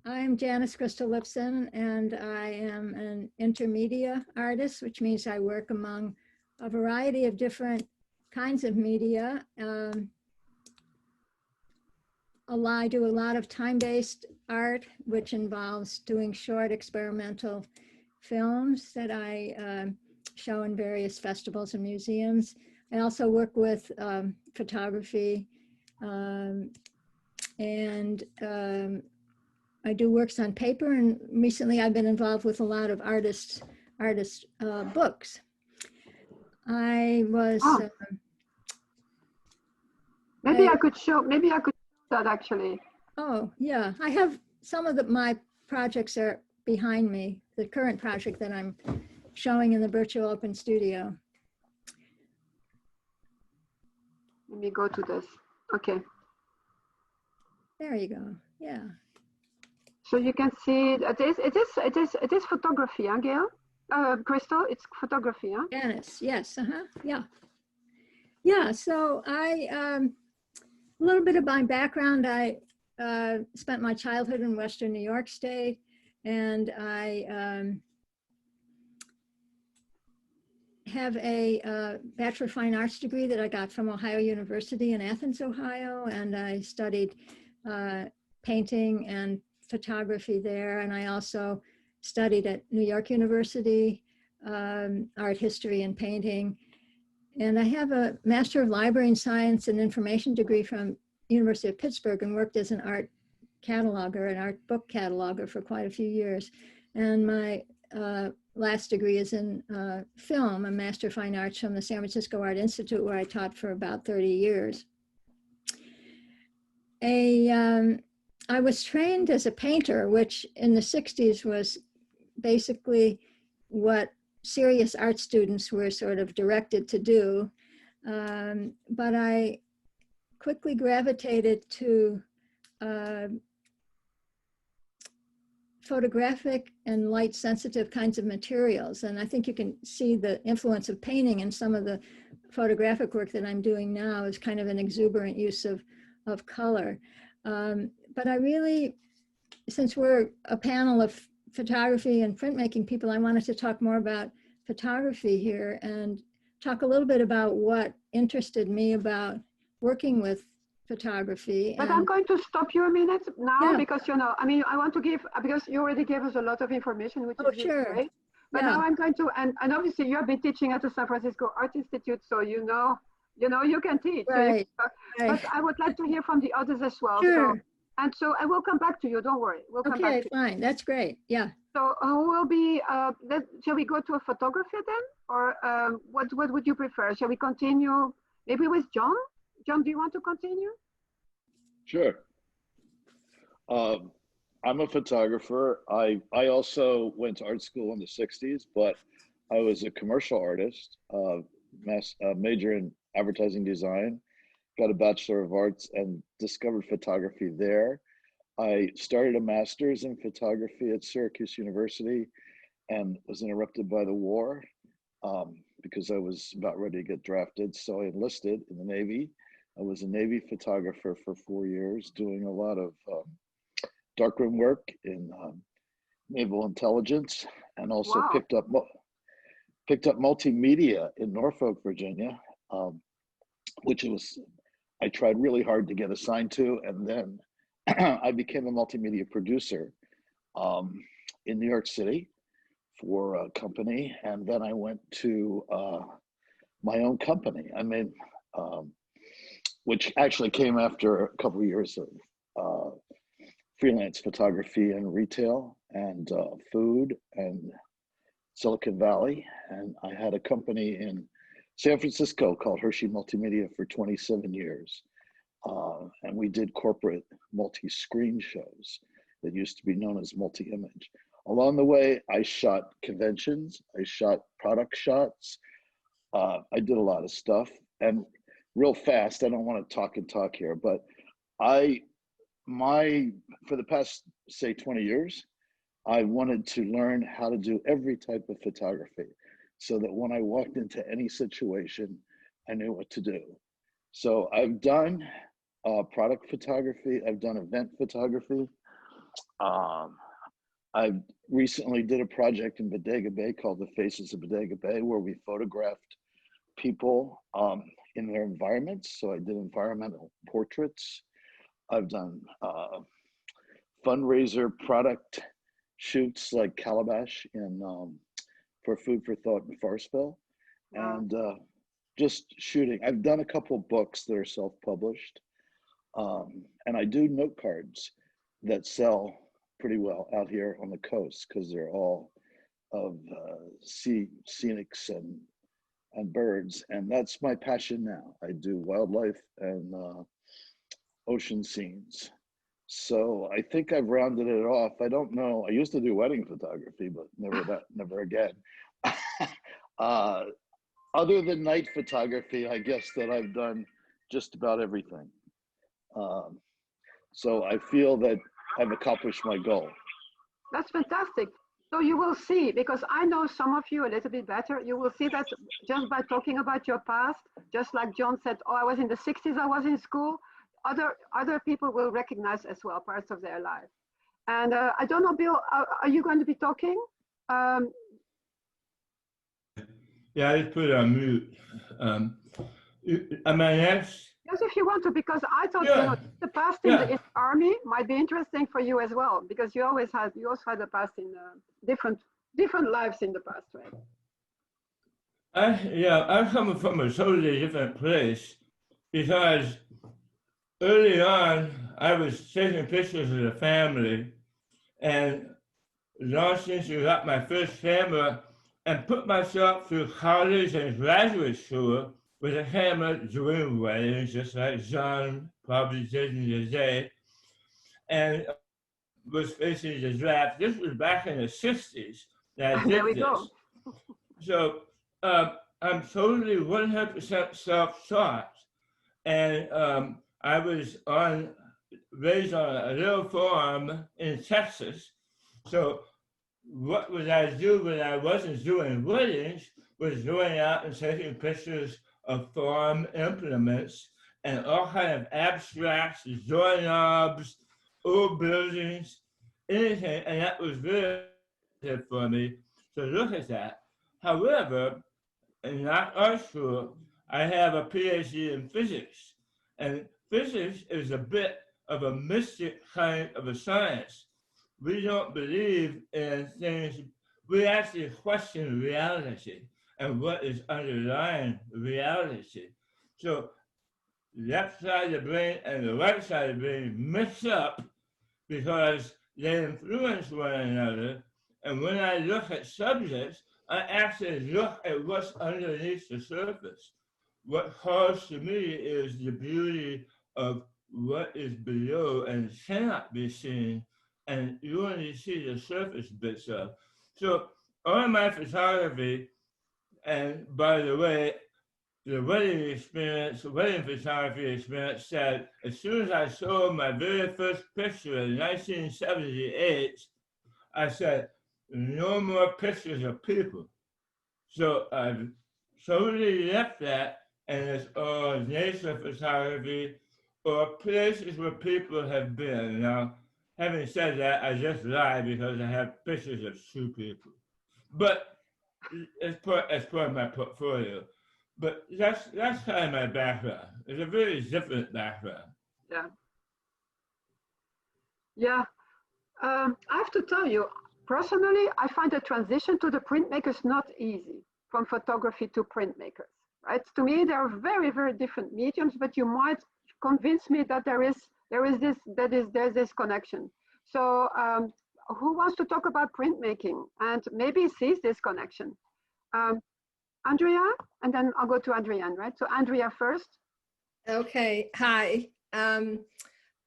I'm Janis Crystal Lipzin, and I am an intermedia artist, which means I work among a variety of different kinds of media. I do a lot of time-based art, which involves doing short experimental films that I show in various festivals and museums. I also work with photography, and I do works on paper, and recently I've been involved with a lot of artist books. I was maybe I could show that actually. Oh yeah, I have some of my projects are behind me. The current project that I'm showing in the virtual open studio. Let me go to this. Okay. There you go. Yeah. So you can see it is photography, huh, Gail? Crystal, it's photography, huh? Janis, yes, yeah. Yeah, so a little bit of my background, I spent my childhood in Western New York State, and I have a Bachelor of Fine Arts degree that I got from Ohio University in Athens, Ohio, and I studied painting and photography there, and I also studied at New York University, art history and painting. And I have a Master of Library and Science and Information degree from University of Pittsburgh, and worked as an art cataloger, an art book cataloger for quite a few years. And my last degree is in film, a Master of Fine Arts from the San Francisco Art Institute, where I taught for about 30 years. I was trained as a painter, which in the 60s was basically what serious art students were sort of directed to do. But I quickly gravitated to photographic and light sensitive kinds of materials. And I think you can see the influence of painting in some of the photographic work that I'm doing now is kind of an exuberant use of color. But I really, since we're a panel of photography and printmaking people, I wanted to talk more about photography here and talk a little bit about what interested me about working with photography. But I'm going to stop you a minute now, because, you know, I mean, I want to give, because you already gave us a lot of information, which is really great. But now I'm going to, and obviously you have been teaching at the San Francisco Art Institute, so you know, you can teach. Right. But I would like to hear from the others as well. Sure. So I will come back to you, don't worry. We'll come back to you. Fine, that's great, yeah. So who will be, shall we go to a photographer then? Or what would you prefer? Shall we continue maybe with John? John, do you want to continue? Sure. I'm a photographer. I also went to art school in the 60s, but I was a commercial artist, major in advertising design, got a Bachelor of Arts and discovered photography there. I started a master's in photography at Syracuse University and was interrupted by the war because I was about ready to get drafted. So I enlisted in the Navy. I was a Navy photographer for 4 years, doing a lot of darkroom work in naval intelligence, and also picked up multimedia in Norfolk, Virginia, which I tried really hard to get assigned to, and then I became a multimedia producer in New York City for a company, and then I went to my own company. I mean, which actually came after a couple of years of freelance photography and retail and food and Silicon Valley. And I had a company in San Francisco called Hershey Multimedia for 27 years. And we did corporate multi-screen shows that used to be known as multi-image. Along the way, I shot conventions, I shot product shots, I did a lot of stuff. And real fast, I don't want to talk here, but for the past, say, 20 years, I wanted to learn how to do every type of photography so that when I walked into any situation, I knew what to do. So I've done product photography, I've done event photography, I recently did a project in Bodega Bay called The Faces of Bodega Bay, where we photographed people in their environments. So I did environmental portraits. I've done fundraiser product shoots like Calabash in for Food for Thought in Forestville, and just shooting. I've done a couple books that are self-published, and I do note cards that sell pretty well out here on the coast because they're all of scenics and birds, and that's my passion now. I do wildlife and ocean scenes. So I think I've rounded it off. I don't know. I used to do wedding photography, but never again. Other than night photography, I guess that I've done just about everything. So I feel that I've accomplished my goal. That's fantastic. So you will see, because I know some of you a little bit better, you will see that just by talking about your past, just like John said, oh, I was in the 60s, I was in school, other people will recognize as well parts of their life. And I don't know, Bill, are you going to be talking? Yeah, I just put it on mute. Am I next? Yes, if you want to, because I thought you know, the past in the army might be interesting for you as well, because you also had a past in different lives in the past, right? I'm coming from a totally different place, because early on I was taking pictures of the family, and long since I got my first camera and put myself through college and graduate school with a camera doing weddings, just like John probably did in the day, and was facing the draft. This was back in the 60s that I did there we this. Go. So I'm totally 100% self-taught, and I was raised on a little farm in Texas. So what would I do when I wasn't doing weddings was going out and taking pictures of farm implements and all kind of abstracts, doorknobs, old buildings, anything, and that was very good for me to look at that. However, in that art school, I have a PhD in physics, and physics is a bit of a mystic kind of a science. We don't believe in things, we actually question reality and what is underlying reality. So left side of the brain and the right side of the brain mix up because they influence one another. And when I look at subjects, I actually look at what's underneath the surface. What calls to me is the beauty of what is below and cannot be seen, and you only see the surface bits of. So on my photography, and by the way, the wedding photography experience said, as soon as I saw my very first picture in 1978, I said, no more pictures of people. So I've totally left that, and it's all nature photography or places where people have been. Now, having said that, I just lied because I have pictures of 2 people. But as part of my portfolio. But that's kind of my background. It's a very different background. Yeah. Yeah. I have to tell you, personally, I find the transition to the printmakers not easy, from photography to printmakers, right? To me, they are very, very different mediums, but you might convince me that there's this connection. So who wants to talk about printmaking and maybe sees this connection? Andrea, and then I'll go to Adrienne, right? So Andrea first. Okay, hi.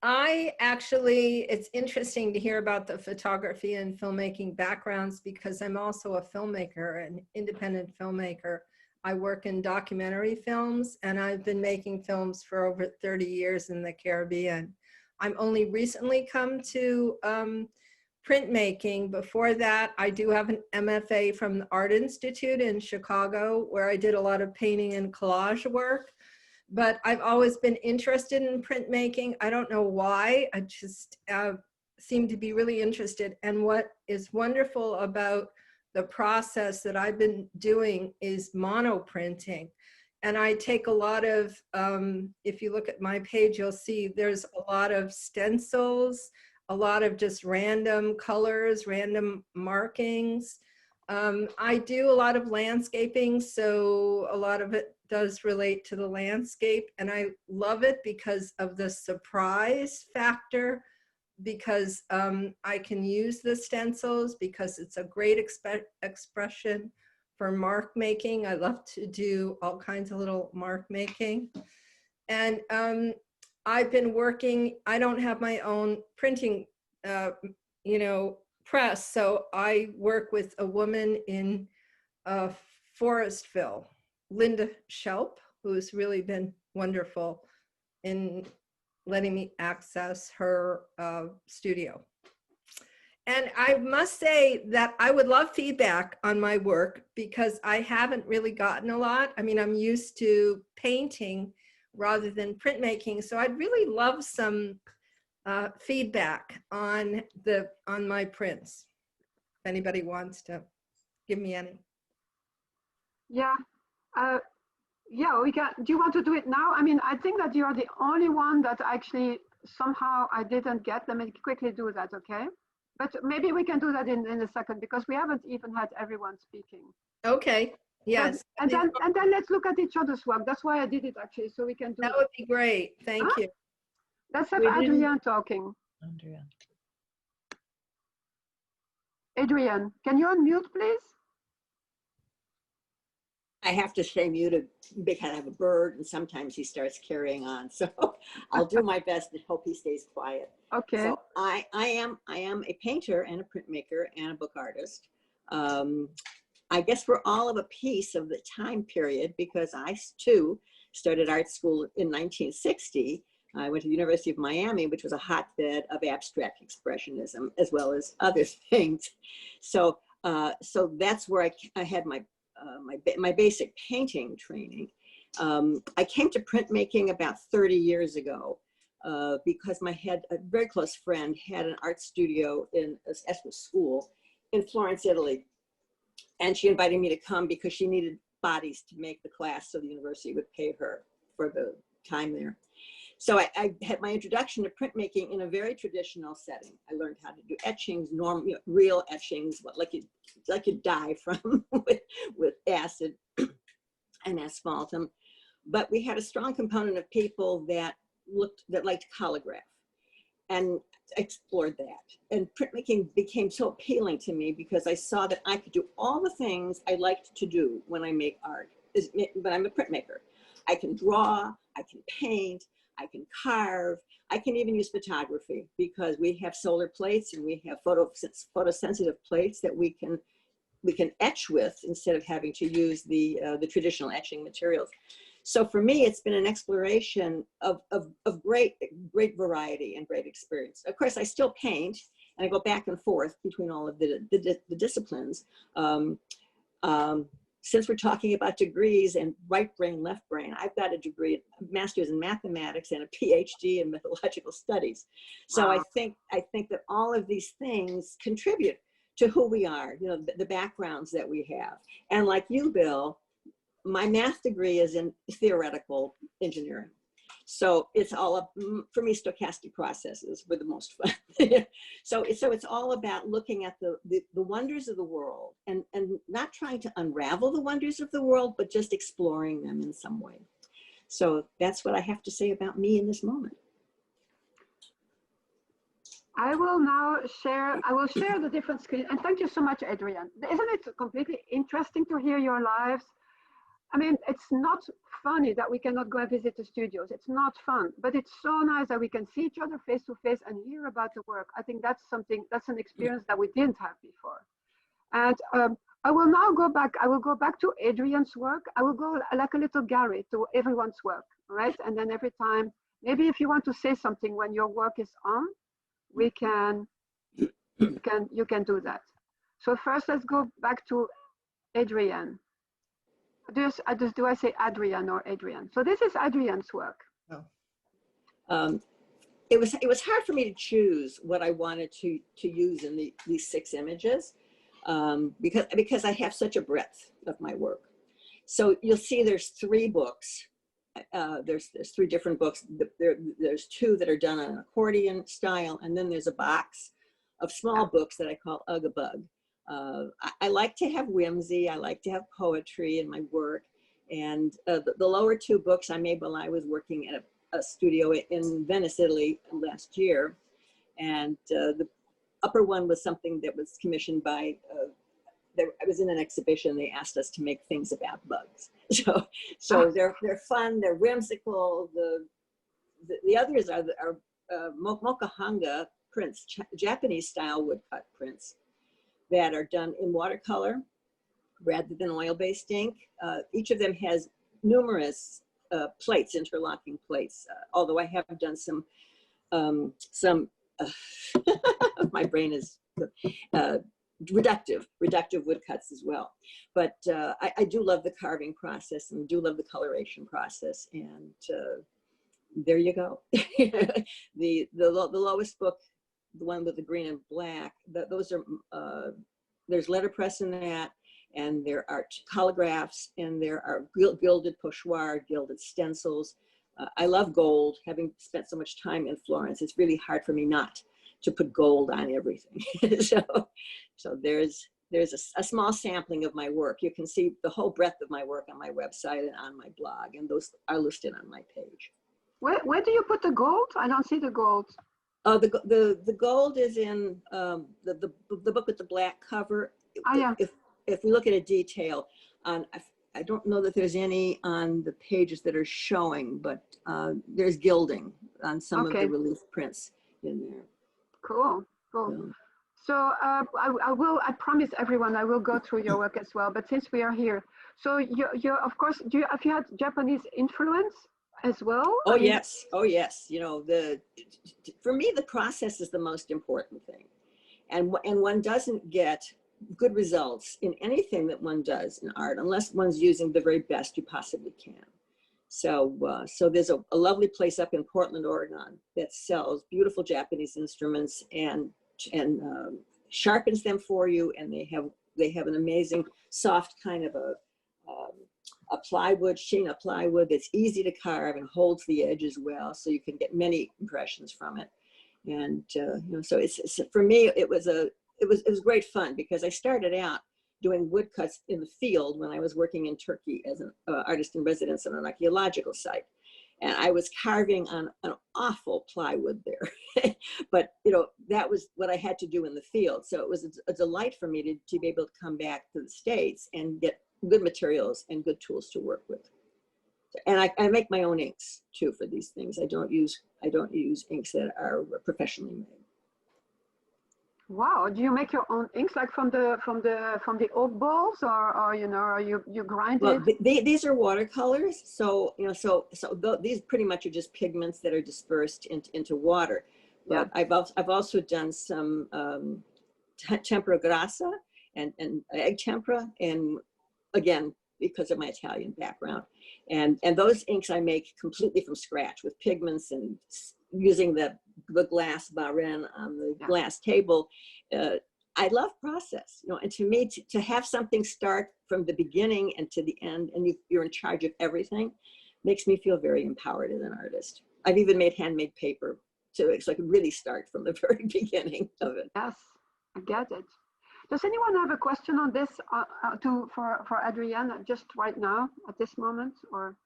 It's interesting to hear about the photography and filmmaking backgrounds because I'm also a filmmaker, an independent filmmaker. I work in documentary films, and I've been making films for over 30 years in the Caribbean. I'm only recently come to printmaking. Before that, I do have an MFA from the Art Institute in Chicago, where I did a lot of painting and collage work. But I've always been interested in printmaking. I don't know why. I just seem to be really interested. And what is wonderful about the process that I've been doing is monoprinting. And I take a lot of, if you look at my page, you'll see there's a lot of stencils, a lot of just random colors, random markings. I do a lot of landscaping, so a lot of it does relate to the landscape. And I love it because of the surprise factor, because I can use the stencils, because it's a great expression for mark making. I love to do all kinds of little mark making. And I've been working, I don't have my own printing, you know, press. So I work with a woman in Forestville, Linda Shelp, who's really been wonderful in letting me access her studio. And I must say that I would love feedback on my work, because I haven't really gotten a lot. I mean, I'm used to painting rather than printmaking. So I'd really love some feedback on my prints. If anybody wants to give me any. Yeah. Yeah, we can. Do you want to do it now? I mean, I think that you're the only one that actually somehow I didn't get. Let me quickly do that, okay? But maybe we can do that in a second, because we haven't even had everyone speaking. Okay. Yes. And then let's look at each other's work. That's why I did it, actually, so we can do that. Would be great. Thank you. Let's have Adrienne talking. Adrienne, can you unmute, please? I have to stay muted because I have a bird and sometimes he starts carrying on. So I'll do my best and hope he stays quiet. Okay. So I am a painter and a printmaker and a book artist. I guess we're all of a piece of the time period, because I too started art school in 1960. I went to the University of Miami, which was a hotbed of abstract expressionism as well as other things. So so that's where I had my basic painting training. I came to printmaking about 30 years ago because a very close friend had an art studio in a school in Florence, Italy. And she invited me to come because she needed bodies to make the class, so the university would pay her for the time there. So I had my introduction to printmaking in a very traditional setting. I learned how to do etchings, real etchings, like you dye from with acid and asphaltum. But we had a strong component of people that liked holograph, and explored that. And printmaking became so appealing to me because I saw that I could do all the things I liked to do when I make art. But I'm a printmaker. I can draw, I can paint, I can carve, I can even use photography, because we have solar plates and we have photosensitive plates that we can etch with instead of having to use the traditional etching materials. So for me, it's been an exploration of great variety and great experience. Of course, I still paint, and I go back and forth between all of the disciplines. Since we're talking about degrees and right brain, left brain, I've got a degree, a master's in mathematics and a PhD in methodological studies. So wow. I think that all of these things contribute to who we are, the backgrounds that we have. And like you, Bill, my math degree is in theoretical engineering. So it's all for me, stochastic processes were the most fun. So it's all about looking at the wonders of the world and not trying to unravel the wonders of the world, but just exploring them in some way. So that's what I have to say about me in this moment. I will now share the different screens. And thank you so much, Adrienne. Isn't it completely interesting to hear your lives? I mean, it's not funny that we cannot go and visit the studios. It's not fun, but it's so nice that we can see each other face to face and hear about the work. I think that's an experience that we didn't have before. And I will now go back. I will go back to Adrienne's work. I will go like a little gallery to everyone's work, right? And then every time, maybe if you want to say something when your work is on, you can do that. So first, let's go back to Adrienne. Do I say Adrienne or Adrienne? So this is Adrienne's work. Oh. it was hard for me to choose what I wanted to use in these 6 images, because I have such a breadth of my work. So you'll see there's 3 books. There's 3 different books. There's 2 that are done on an accordion style, and then there's a box of small books that I call Ugga Bug. I like to have whimsy. I like to have poetry in my work. And the lower 2 books I made while I was working at a studio in Venice, Italy last year. And the upper one was something that was commissioned by, I was in an exhibition, they asked us to make things about bugs. So they're fun, they're whimsical. The others are Mokuhanga prints, Japanese style woodcut prints that are done in watercolor rather than oil-based ink. Each of them has numerous plates, interlocking plates, although I have done some my brain is reductive woodcuts as well. But I do love the carving process and do love the coloration process. And there you go. the lowest book, the one with the green and black, those are, there's letterpress in that, and there are collagraphs, and there are gilded pochoir, gilded stencils. I love gold. Having spent so much time in Florence, it's really hard for me not to put gold on everything. so there's a small sampling of my work. You can see the whole breadth of my work on my website and on my blog, and those are listed on my page. Where do you put the gold? I don't see the gold. The gold is in the book with the black cover. Oh, yeah. If we look at a detail, I don't know that there's any on the pages that are showing, but there's gilding on some of the relief prints in there. Cool. So I promise everyone I will go through your work as well. But since we are here, so you're of course, have you had Japanese influence as well? Oh, yes. Oh, yes. You know, for me, the process is the most important thing. And one doesn't get good results in anything that one does in art unless one's using the very best you possibly can. So there's a lovely place up in Portland, Oregon that sells beautiful Japanese instruments and sharpens them for you. And they have an amazing soft kind of a plywood, Shina plywood that's easy to carve and holds the edge as well. So you can get many impressions from it. And you know, so it's for me, it was great fun because I started out doing woodcuts in the field when I was working in Turkey as an artist in residence on an archaeological site. And I was carving on an awful plywood there. But, you know, that was what I had to do in the field. So it was a delight for me to be able to come back to the States and get good materials and good tools to work with. And I make my own inks too for these things. I don't use inks that are professionally made. Wow, do you make your own inks like from the oak balls, or you know, or you grind it? Well, these are watercolors, so you know, these pretty much are just pigments that are dispersed into water. But yeah. I've also done some tempera grassa and egg tempera, and again, because of my Italian background, and those inks I make completely from scratch with pigments and using the glass barren on the glass table. I love process, you know, and to me, to have something start from the beginning and to the end, and you're in charge of everything, makes me feel very empowered as an artist. I've even made handmade paper so I could really start from the very beginning of it. Yes, I get it. Does anyone have a question on this for Adrienne just right now at this moment, or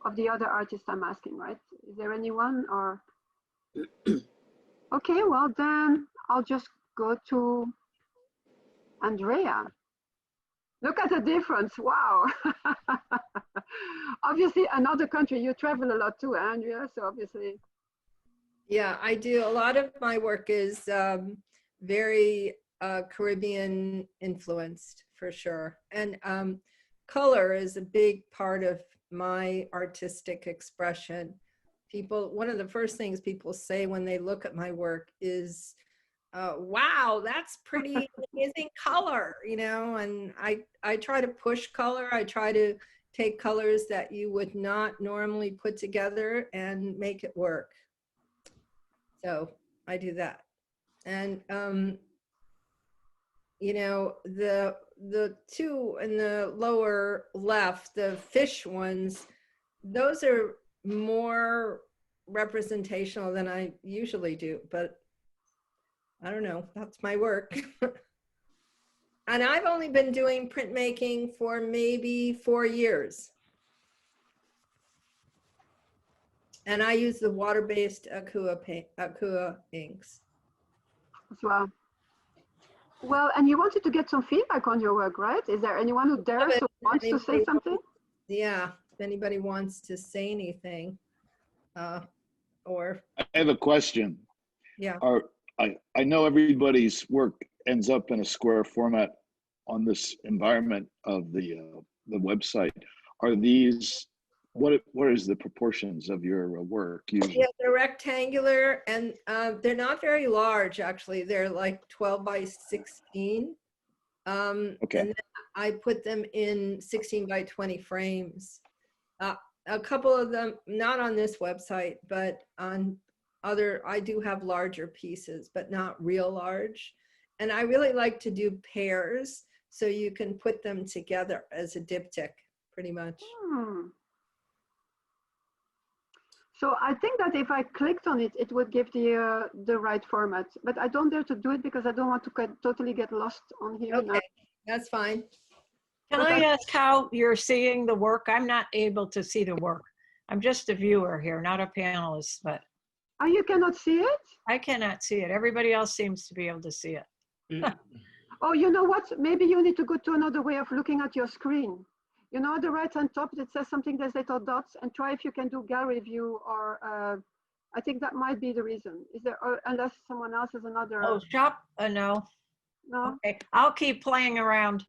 of the other artists I'm asking, right? Is there anyone, or? Okay, well then I'll just go to Andrea. Look at the difference, wow. Obviously another country, you travel a lot too, Andrea, so obviously. Yeah, I do. A lot of my work is very Caribbean influenced for sure. And color is a big part of my artistic expression. One of the first things people say when they look at my work is, wow, that's pretty amazing color, you know, and I try to push color. I try to take colors that you would not normally put together and make it work. So I do that. And, you know, the two in the lower left, the fish ones, those are more representational than I usually do, but I don't know, that's my work. And I've only been doing printmaking for maybe 4 years. And I use the water-based Aqua inks. As well. Well, and you wanted to get some feedback on your work, right? Is there anyone who dares or wants to say something? Yeah, if anybody wants to say anything, or. I have a question. Yeah. I know everybody's work ends up in a square format on this environment of the website. Are these, what is the proportions of your work usually? Yeah, they're rectangular, and they're not very large, actually. They're like 12 by 16. Okay. And then I put them in 16 by 20 frames. A couple of them, not on this website, but on other, I do have larger pieces, but not real large. And I really like to do pairs, so you can put them together as a diptych, pretty much. So I think that if I clicked on it, it would give the right format, but I don't dare to do it because I don't want to totally get lost on here. Okay, that's fine. Can I ask how you're seeing the work? I'm not able to see the work. I'm just a viewer here, not a panelist, but. Oh, you cannot see it? I cannot see it. Everybody else seems to be able to see it. Oh, you know what? Maybe you need to go to another way of looking at your screen. You know, at the right-hand top, it says something, there's little dots, and try if you can do gallery view, or I think that might be the reason. Is there, or unless someone else has another. Oh, shop, no. No? Okay, I'll keep playing around.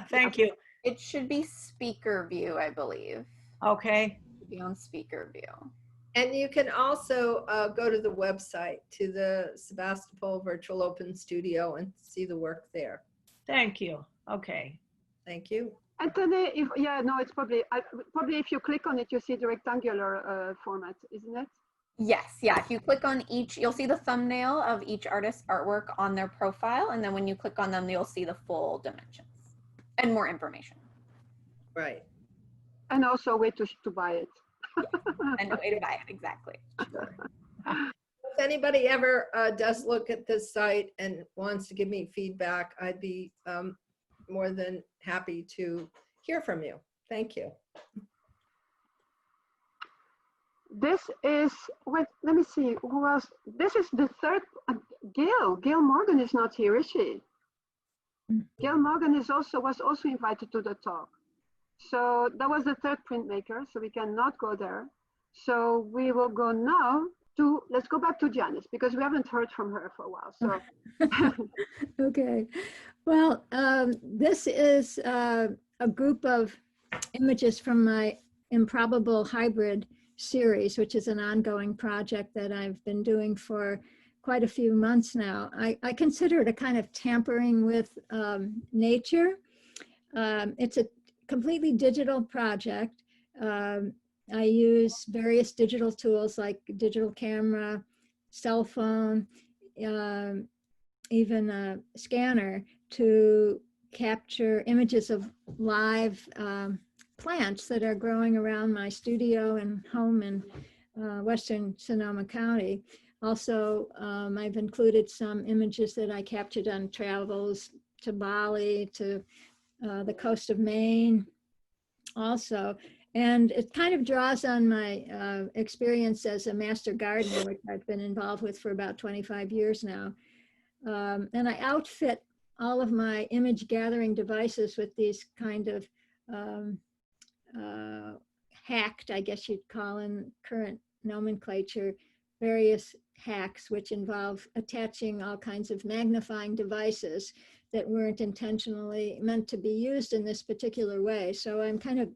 Thank you. It should be speaker view, I believe. Okay. It should be on speaker view. And you can also go to the website, to the Sebastopol Virtual Open Studio, and see the work there. Thank you. Okay. Thank you. Anthony, it's probably if you click on it, you see the rectangular format, isn't it? Yes, yeah. If you click on each, you'll see the thumbnail of each artist's artwork on their profile, and then when you click on them, you'll see the full dimensions and more information. Right. And also a way to buy it. And a way to buy it, exactly. Sure. If anybody ever does look at this site and wants to give me feedback, I'd be more than happy to hear from you. Thank you. This is, wait, let me see, who else? This is the third, Gail Morgan is not here, is she? Gail Morgan was also invited to the talk. So that was the third printmaker, so we cannot go there. So we will go now to, let's go back to Janis, because we haven't heard from her for a while, so. Okay, well, this is a group of images from my Improbable Hybrid series, which is an ongoing project that I've been doing for quite a few months now. I consider it a kind of tampering with nature. It's a completely digital project. I use various digital tools like digital camera, cell phone, even a scanner to capture images of live plants that are growing around my studio and home in Western Sonoma County. Also, I've included some images that I captured on travels to Bali, to the coast of Maine also. And it kind of draws on my experience as a master gardener, which I've been involved with for about 25 years now. And I outfit all of my image gathering devices with these kind of hacked, I guess you'd call in current nomenclature, various hacks which involve attaching all kinds of magnifying devices that weren't intentionally meant to be used in this particular way. So I'm kind of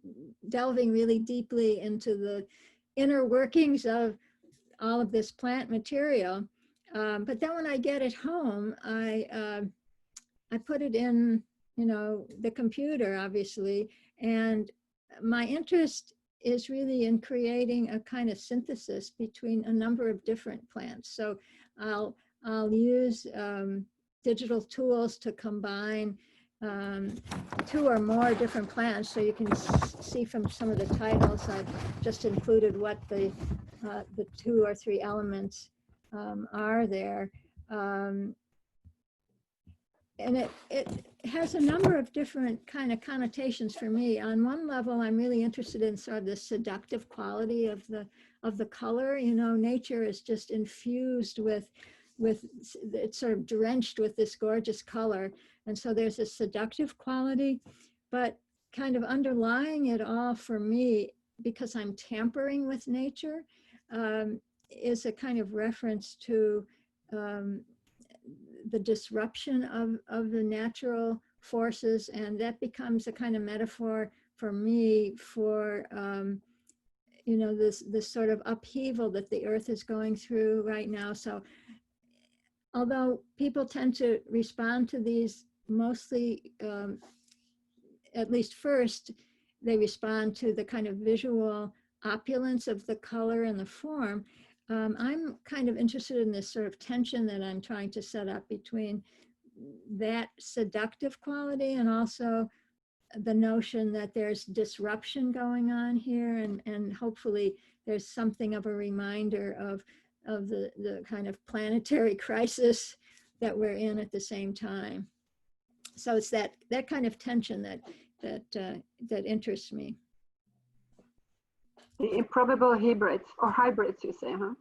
delving really deeply into the inner workings of all of this plant material. But then when I get it home, I put it in, the computer, obviously. And my interest is really in creating a kind of synthesis between a number of different plants. So I'll use digital tools to combine 2 or more different plants. So you can see from some of the titles, I've just included what the 2 or 3 elements are there. And it has a number of different kind of connotations for me. On one level, I'm really interested in sort of the seductive quality of the color. You know, nature is just infused with it's sort of drenched with this gorgeous color. And so there's a seductive quality, but kind of underlying it all for me, because I'm tampering with nature, is a kind of reference to the disruption of the natural forces. And that becomes a kind of metaphor for me for, you know, this sort of upheaval that the earth is going through right now. So although people tend to respond to these mostly, at least first, they respond to the kind of visual opulence of the color and the form, I'm kind of interested in this sort of tension that I'm trying to set up between that seductive quality and also the notion that there's disruption going on here, and hopefully there's something of a reminder of the kind of planetary crisis that we're in at the same time. So it's that kind of tension that interests me. The improbable hybrids, or hybrids, you say, huh?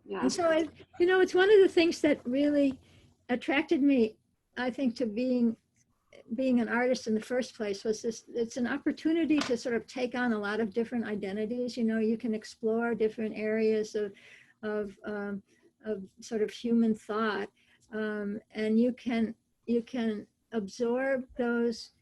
Yeah. And so, you know, it's one of the things that really attracted me, I think, to being an artist in the first place, was this. It's an opportunity to sort of take on a lot of different identities. You know, you can explore different areas of sort of human thought, and you can absorb those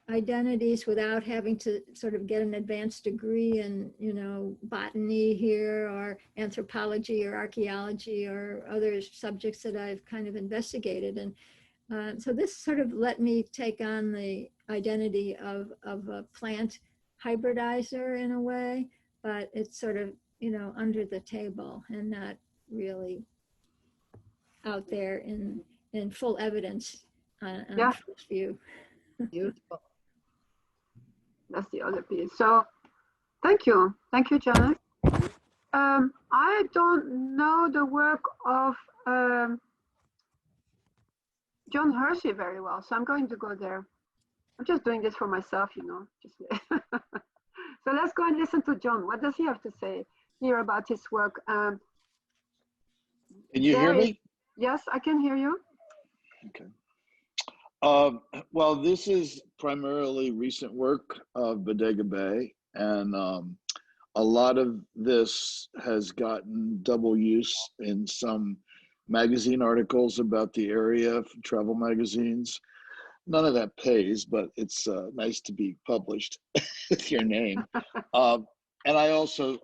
identities without having to sort of get an advanced degree in, you know, botany here or anthropology or archaeology or other subjects that I've kind of investigated. And so this sort of let me take on the identity of a plant hybridizer in a way, but it's sort of, you know, under the table and not really out there in full evidence on first view. Beautiful. That's the other piece. So thank you, Janis. I don't know the work of John Hershey very well, so I'm going to go there. I'm just doing this for myself, you know. So let's go and listen to John. What does he have to say here about his work? Can you hear me? Yes, I can hear you. Okay. Well, this is primarily recent work of Bodega Bay, and a lot of this has gotten double use in some magazine articles about the area, travel magazines. None of that pays, but it's nice to be published with your name. And I also,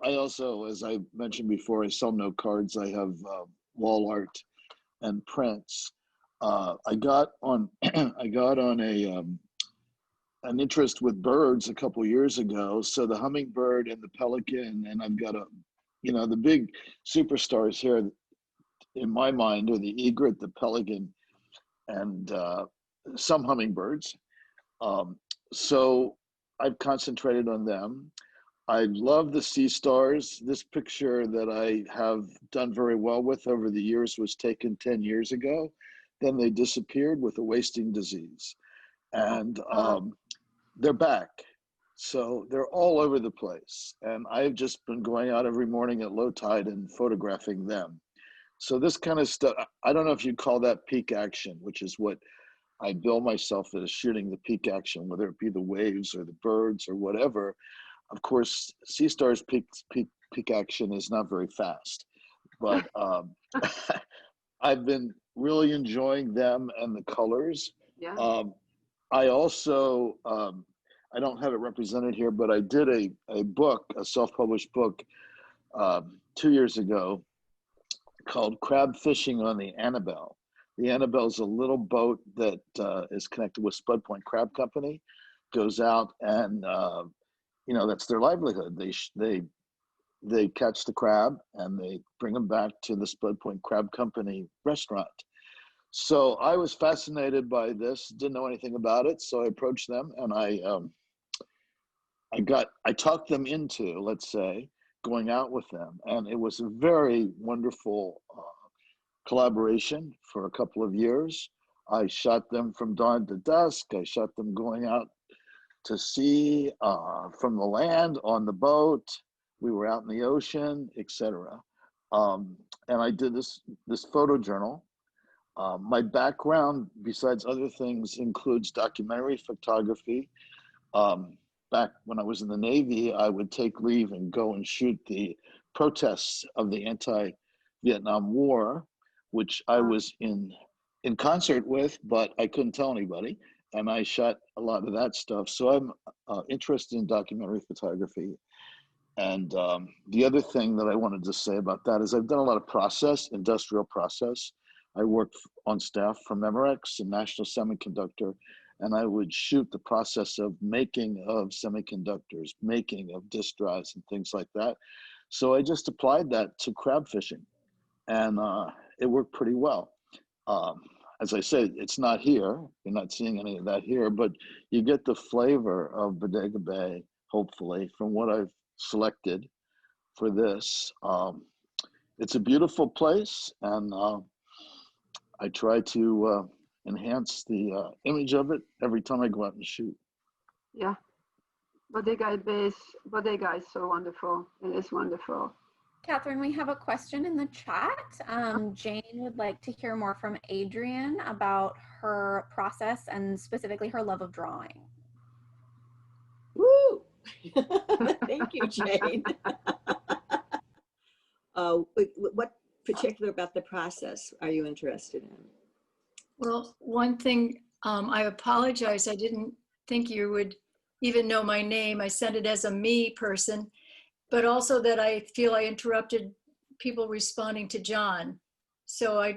as I mentioned before, I sell note cards. I have wall art and prints. I got on an interest with birds a couple years ago. So the hummingbird and the pelican, and I've got the big superstars here in my mind are the egret, the pelican, and some hummingbirds. So I've concentrated on them. I love the sea stars. This picture that I have done very well with over the years was taken 10 years ago. Then they disappeared with a wasting disease. And they're back. So they're all over the place. And I've just been going out every morning at low tide and photographing them. So this kind of stuff, I don't know if you'd call that peak action, which is what I bill myself as, shooting the peak action, whether it be the waves or the birds or whatever. Of course, sea stars peak action is not very fast, but I've been really enjoying them and the colors. Yeah. I also, I don't have it represented here, but I did a book, a self-published book 2 years ago called Crab Fishing on the Annabelle. The Annabelle is a little boat that is connected with Spud Point Crab Company, goes out and you know, that's their livelihood. They catch the crab and they bring them back to the Spud Point Crab Company restaurant. So I was fascinated by this, didn't know anything about it. So I approached them and I talked them into, let's say, going out with them. And it was a very wonderful collaboration for a couple of years. I shot them from dawn to dusk. I shot them going out to sea, from the land, on the boat. We were out in the ocean, etc. And I did this photo journal. My background, besides other things, includes documentary photography. Back when I was in the Navy, I would take leave and go and shoot the protests of the anti-Vietnam War, which I was in concert with, but I couldn't tell anybody. And I shot a lot of that stuff. So I'm interested in documentary photography. And the other thing that I wanted to say about that is I've done a lot of industrial process. I worked on staff for Memorex and National Semiconductor, and I would shoot the process of making of semiconductors, making of disk drives and things like that. So I just applied that to crab fishing, and it worked pretty well. As I said, it's not here. You're not seeing any of that here, but you get the flavor of Bodega Bay, hopefully, from what I've selected for this. It's a beautiful place, and I try to enhance the image of it every time I go out and shoot. Yeah, Bodega is so wonderful. It is wonderful. Catherine, we have a question in the chat. Jane would like to hear more from Adrienne about her process and specifically her love of drawing. Woo! Thank you, Jane. What particular about the process are you interested in? Well, one thing, I apologize. I didn't think you would even know my name. I sent it as a me person, but also that I feel I interrupted people responding to John. So I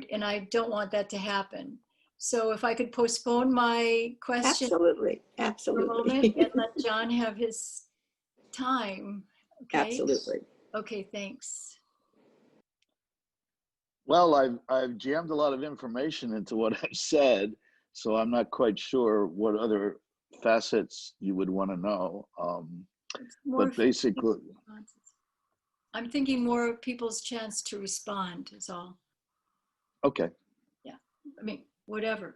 don't want that to happen. So if I could postpone my question Absolutely. for a moment and let John have his time. Okay? Absolutely. Okay, thanks. Well, I've jammed a lot of information into what I've said, so I'm not quite sure what other facets you would want to know. But basically, I'm thinking more of people's chance to respond is all. Okay. Yeah, I mean, whatever.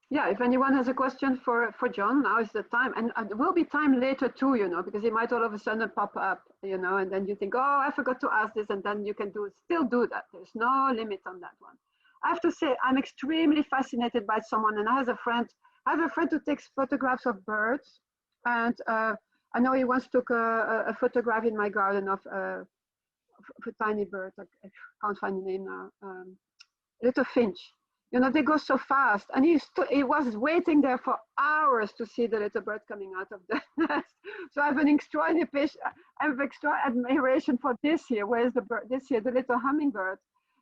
Yeah, if anyone has a question for John, now is the time. And there will be time later too, you know, because it might all of a sudden pop up, you know, and then you think, oh, I forgot to ask this, and then you can still do that. There's no limit on that one. I have to say, I'm extremely fascinated by someone, and I have a friend who takes photographs of birds, and I know he once took a photograph in my garden of a tiny bird. I can't find the name now. Little finch. You know, they go so fast, and he was waiting there for hours to see the little bird coming out of the nest. So I have an extra admiration for this year. Where's the bird this year? The little hummingbird,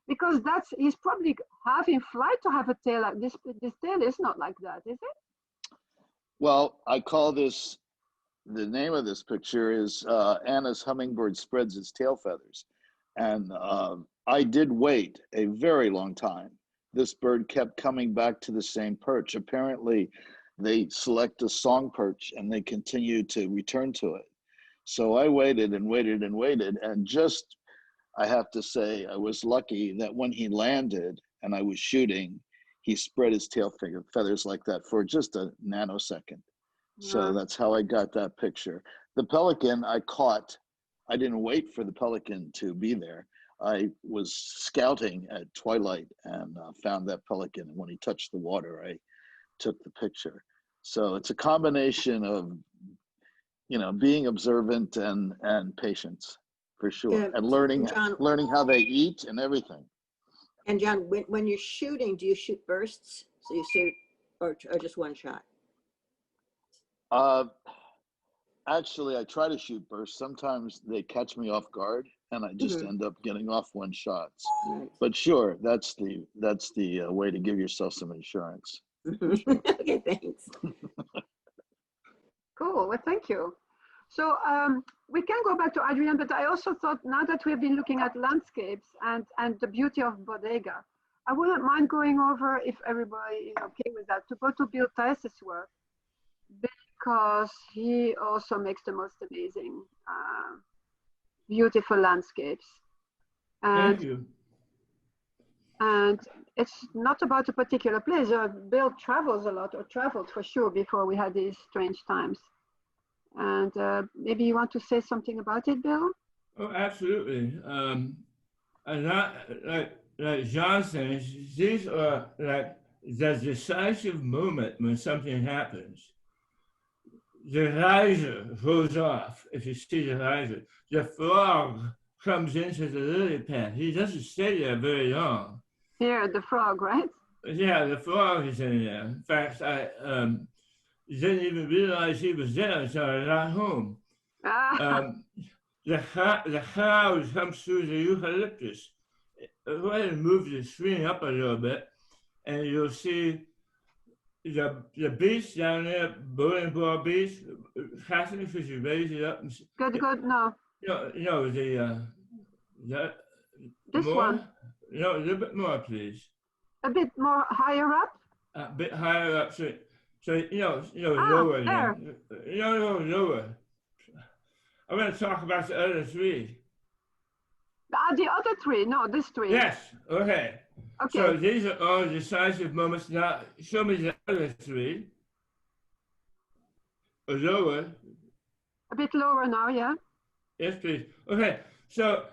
because he's probably having flight to have a tail like this. This tail is not like that, is it? Well, I call this, the name of this picture is Anna's hummingbird spreads its tail feathers, and I did wait a very long time. This bird kept coming back to the same perch. Apparently, they select a song perch and they continue to return to it. So I waited and waited and waited. And just, I have to say, I was lucky that when he landed and I was shooting, he spread his tail feathers like that for just a nanosecond. Yeah. So that's how I got that picture. The pelican I caught, I didn't wait for the pelican to be there. I was scouting at twilight and found that pelican. And when he touched the water, I took the picture. So it's a combination of, you know, being observant and patience, for sure. Yeah, and learning how they eat and everything. And John, when you're shooting, do you shoot bursts? So you shoot, or just one shot? Actually, I try to shoot bursts. Sometimes they catch me off guard, and I just end up getting off one shots. Right. But sure, that's the way to give yourself some insurance. Okay, thanks. Cool. Well, thank you. So we can go back to Adrienne, but I also thought now that we've been looking at landscapes and the beauty of Bodega, I wouldn't mind going over, if everybody is okay with that, to go to Bill Theis' work, because he also makes the most amazing, beautiful landscapes. And, thank you. And it's not about a particular place. Bill travels a lot, or traveled for sure before we had these strange times. And maybe you want to say something about it, Bill? Oh, absolutely. And not like John says, these are like the decisive moment when something happens. The riser goes off, if you see the riser. The frog comes into the lily pad. He doesn't stay there very long. Here, the frog, right? Yeah, the frog is in there. In fact, I didn't even realize he was there until I got home. The cows come through the eucalyptus. Go ahead and move the screen up a little bit, and you'll see the beach down there, Bowling Ball Beach. Catherine, could you raise it up? And Good, no. No, this more? One? No, a little bit more, please. A bit more higher up? A bit higher up, so lower. There. No, lower. I want to talk about the other three. The other three? No, this three. Yes, okay. Okay. So these are all decisive moments. Now, show me the other three. Lower. A bit lower now, yeah. Yes, please. Okay, so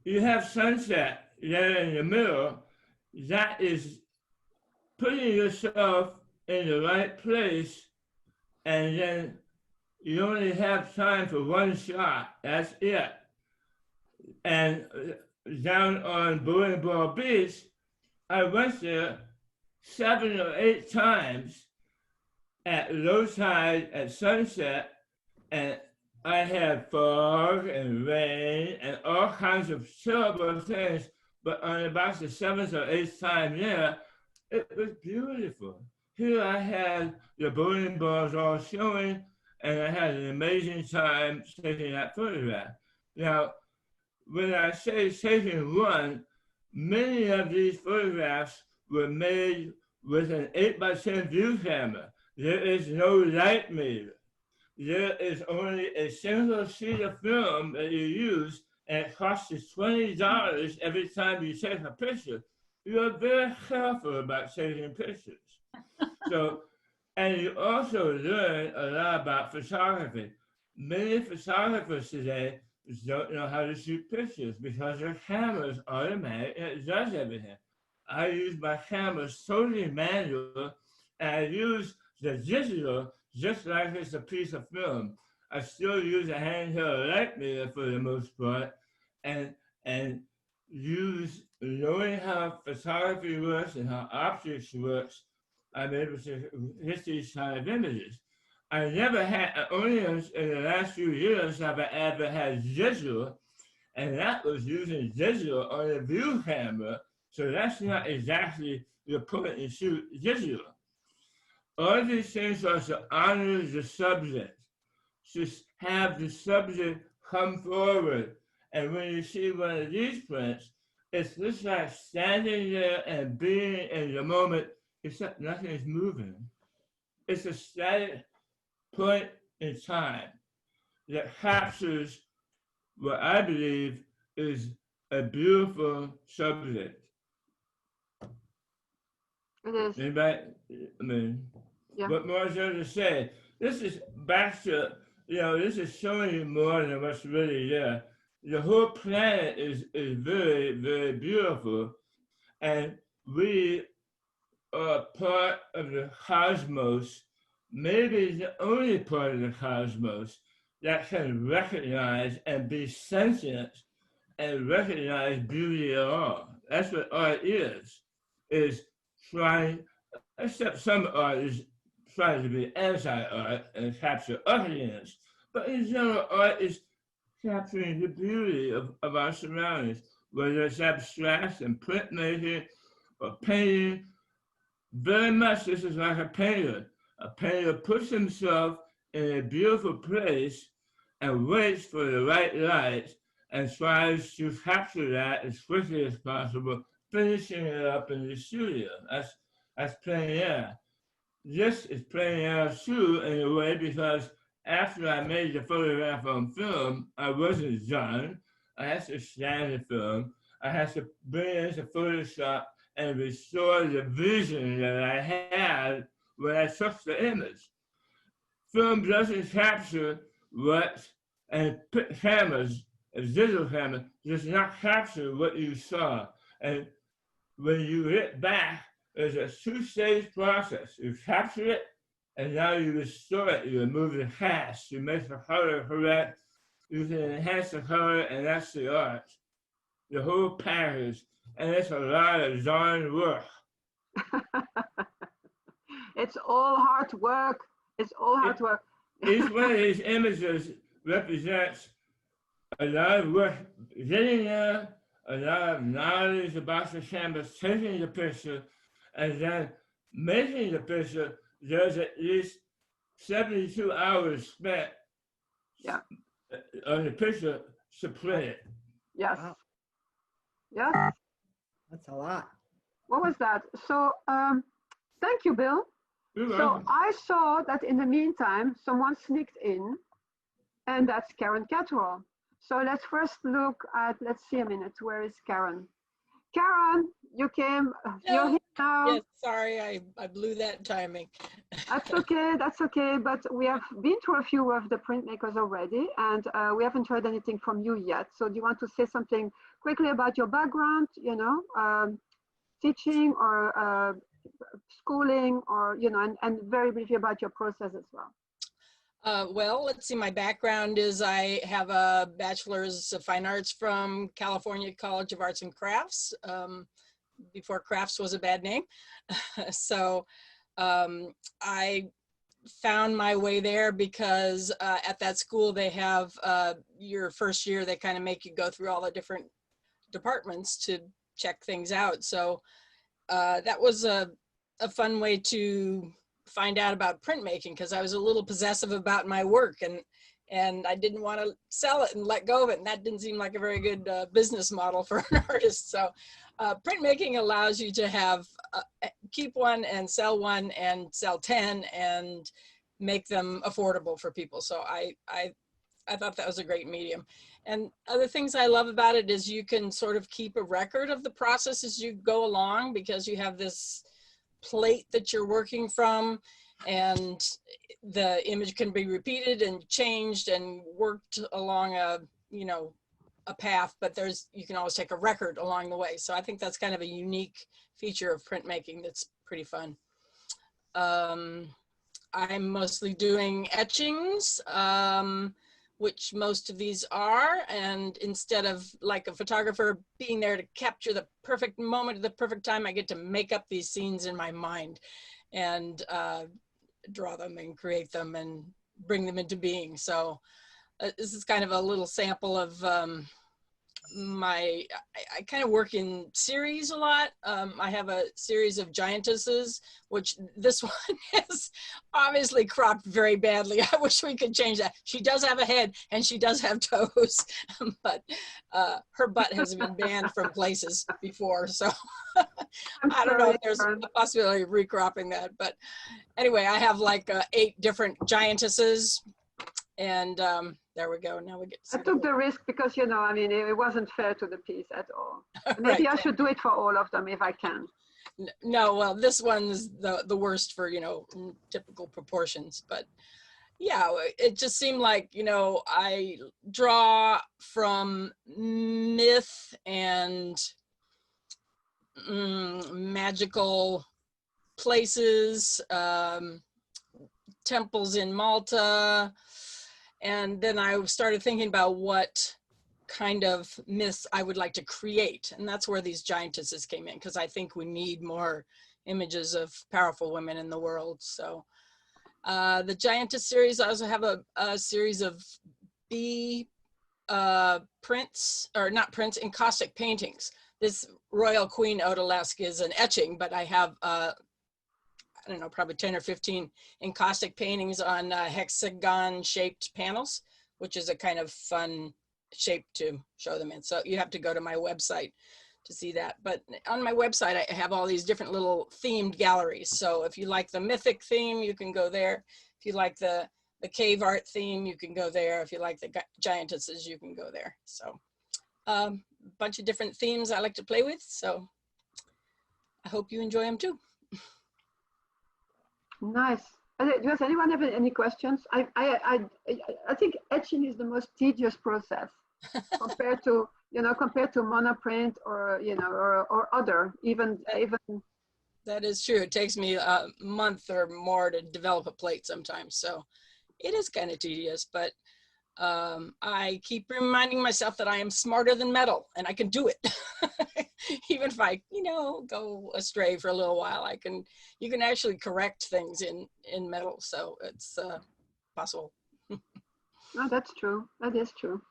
you have sunset there in the middle. That is putting yourself in the right place, and then you only have time for one shot. That's it. And down on Bowling Ball Beach, I went there 7 or 8 times at low tide, at sunset, and I had fog and rain and all kinds of terrible things, but on about the 7th or 8th time there, it was beautiful. Here I had the bowling balls all showing, and I had an amazing time taking that photograph. Now, when I say taking one, many of these photographs were made with an 8x10 view camera. There is no light meter. There is only a single sheet of film that you use, and it costs you $20 every time you take a picture. You're very careful about taking pictures. So, and you also learn a lot about photography. Many photographers today don't know how to shoot pictures because their camera's automatic and it does everything. I use my camera totally manual, and I use the digital just like it's a piece of film. I still use a handheld light meter for the most part, and use knowing how photography works and how optics works, I'm able to hit these kind of images. I never had, only in the last few years have I ever had digital, and that was using digital on a view camera, so that's not exactly the point and shoot digital. All these things are to honor the subject, to have the subject come forward. And when you see one of these prints, it's just like standing there and being in the moment, except nothing is moving. It's a static point in time that captures what I believe is a beautiful subject. It is. Anybody? I mean, yeah. What more is there to say? This is back to, this is showing you more than what's really there. The whole planet is very, very beautiful. And we are part of the cosmos, maybe the only part of the cosmos that can recognize and be sentient and recognize beauty at all. That's what art is trying, except some art is trying to be anti-art and capture ugliness. But in general, art is capturing the beauty of our surroundings, whether it's abstract and printmaking or painting. Very much this is like a painter. A painter puts himself in a beautiful place and waits for the right light and tries to capture that as quickly as possible, finishing it up in the studio. That's plein air. This is plein air too, in a way, because after I made the photograph on film, I wasn't done. I had to scan the film. I had to bring it into Photoshop and restore the vision that I had when I took the image. Film doesn't capture what, and cameras, a digital camera, does not capture what you saw. And when you hit back, there's a two-stage process. You capture it, and now you restore it. You remove the cast, you make the color correct, you can enhance the color, and that's the art. The whole package, and it's a lot of darn work. It's all hard work. It's all hard work. Each one of these images represents a lot of work getting there, a lot of knowledge about the canvas, taking the picture, and then making the picture. There's at least 72 hours spent on the picture to print it. Yes. Wow. Yes. That's a lot. What was that? So thank you, Bill. So I saw that in the meantime, someone sneaked in, and that's Caren Catterall. So let's first look at, let's see a minute, where is Caren? Caren, you came, you're here now. Yes, sorry, I blew that timing. That's okay, but we have been through a few of the printmakers already, and we haven't heard anything from you yet. So do you want to say something quickly about your background, you know, teaching or schooling, or, you know, and very briefly about your process as well? Well, let's see, my background is I have a bachelor's of fine arts from California College of Arts and Crafts, before crafts was a bad name. So I found my way there because at that school they have your first year, they kind of make you go through all the different departments to check things out. So that was a fun way to find out about printmaking, because I was a little possessive about my work, and I didn't want to sell it and let go of it, and that didn't seem like a very good business model for an artist. So printmaking allows you to have keep one and sell 10 and make them affordable for people. So I thought that was a great medium. And other things I love about it is you can sort of keep a record of the process as you go along, because you have this plate that you're working from, and the image can be repeated and changed and worked along a, you know, a path, but you can always take a record along the way. So I think that's kind of a unique feature of printmaking that's pretty fun. I'm mostly doing etchings, which most of these are, and instead of like a photographer being there to capture the perfect moment at the perfect time, I get to make up these scenes in my mind and draw them and create them and bring them into being. So this is kind of a little sample of I kind of work in series a lot. I have a series of giantesses, which this one is obviously cropped very badly. I wish we could change that. She does have a head and she does have toes, but her butt has been banned from places before. So I don't know if there's a possibility of recropping that. But anyway, I have like 8 different giantesses. And there we go. Now we get to I took the risk because, you know, I mean, it wasn't fair to the piece at all. Maybe right. I should do it for all of them if I can. No, well, this one's the worst for, you know, typical proportions. But yeah, it just seemed like, you know, I draw from myth and magical places, temples in Malta. And then I started thinking about what kind of myths I would like to create. And that's where these giantesses came in, because I think we need more images of powerful women in the world. So the giantess series, I also have a series of prints, or not prints, encaustic paintings. This Royal Queen Odalisque is an etching, but I have I don't know, probably 10 or 15 encaustic paintings on hexagon shaped panels, which is a kind of fun shape to show them in. So you have to go to my website to see that. But on my website, I have all these different little themed galleries. So if you like the mythic theme, you can go there. If you like the cave art theme, you can go there. If you like the giantesses, you can go there. So a bunch of different themes I like to play with. So I hope you enjoy them too. Nice. Does anyone have any questions? I think etching is the most tedious process compared to, compared to monoprint or, or other, even. That is true. It takes me a month or more to develop a plate sometimes. So it is kind of tedious, but I keep reminding myself that I am smarter than metal and I can do it. Even if I, go astray for a little while, you can actually correct things in metal. So it's possible. No, that's true. That is true.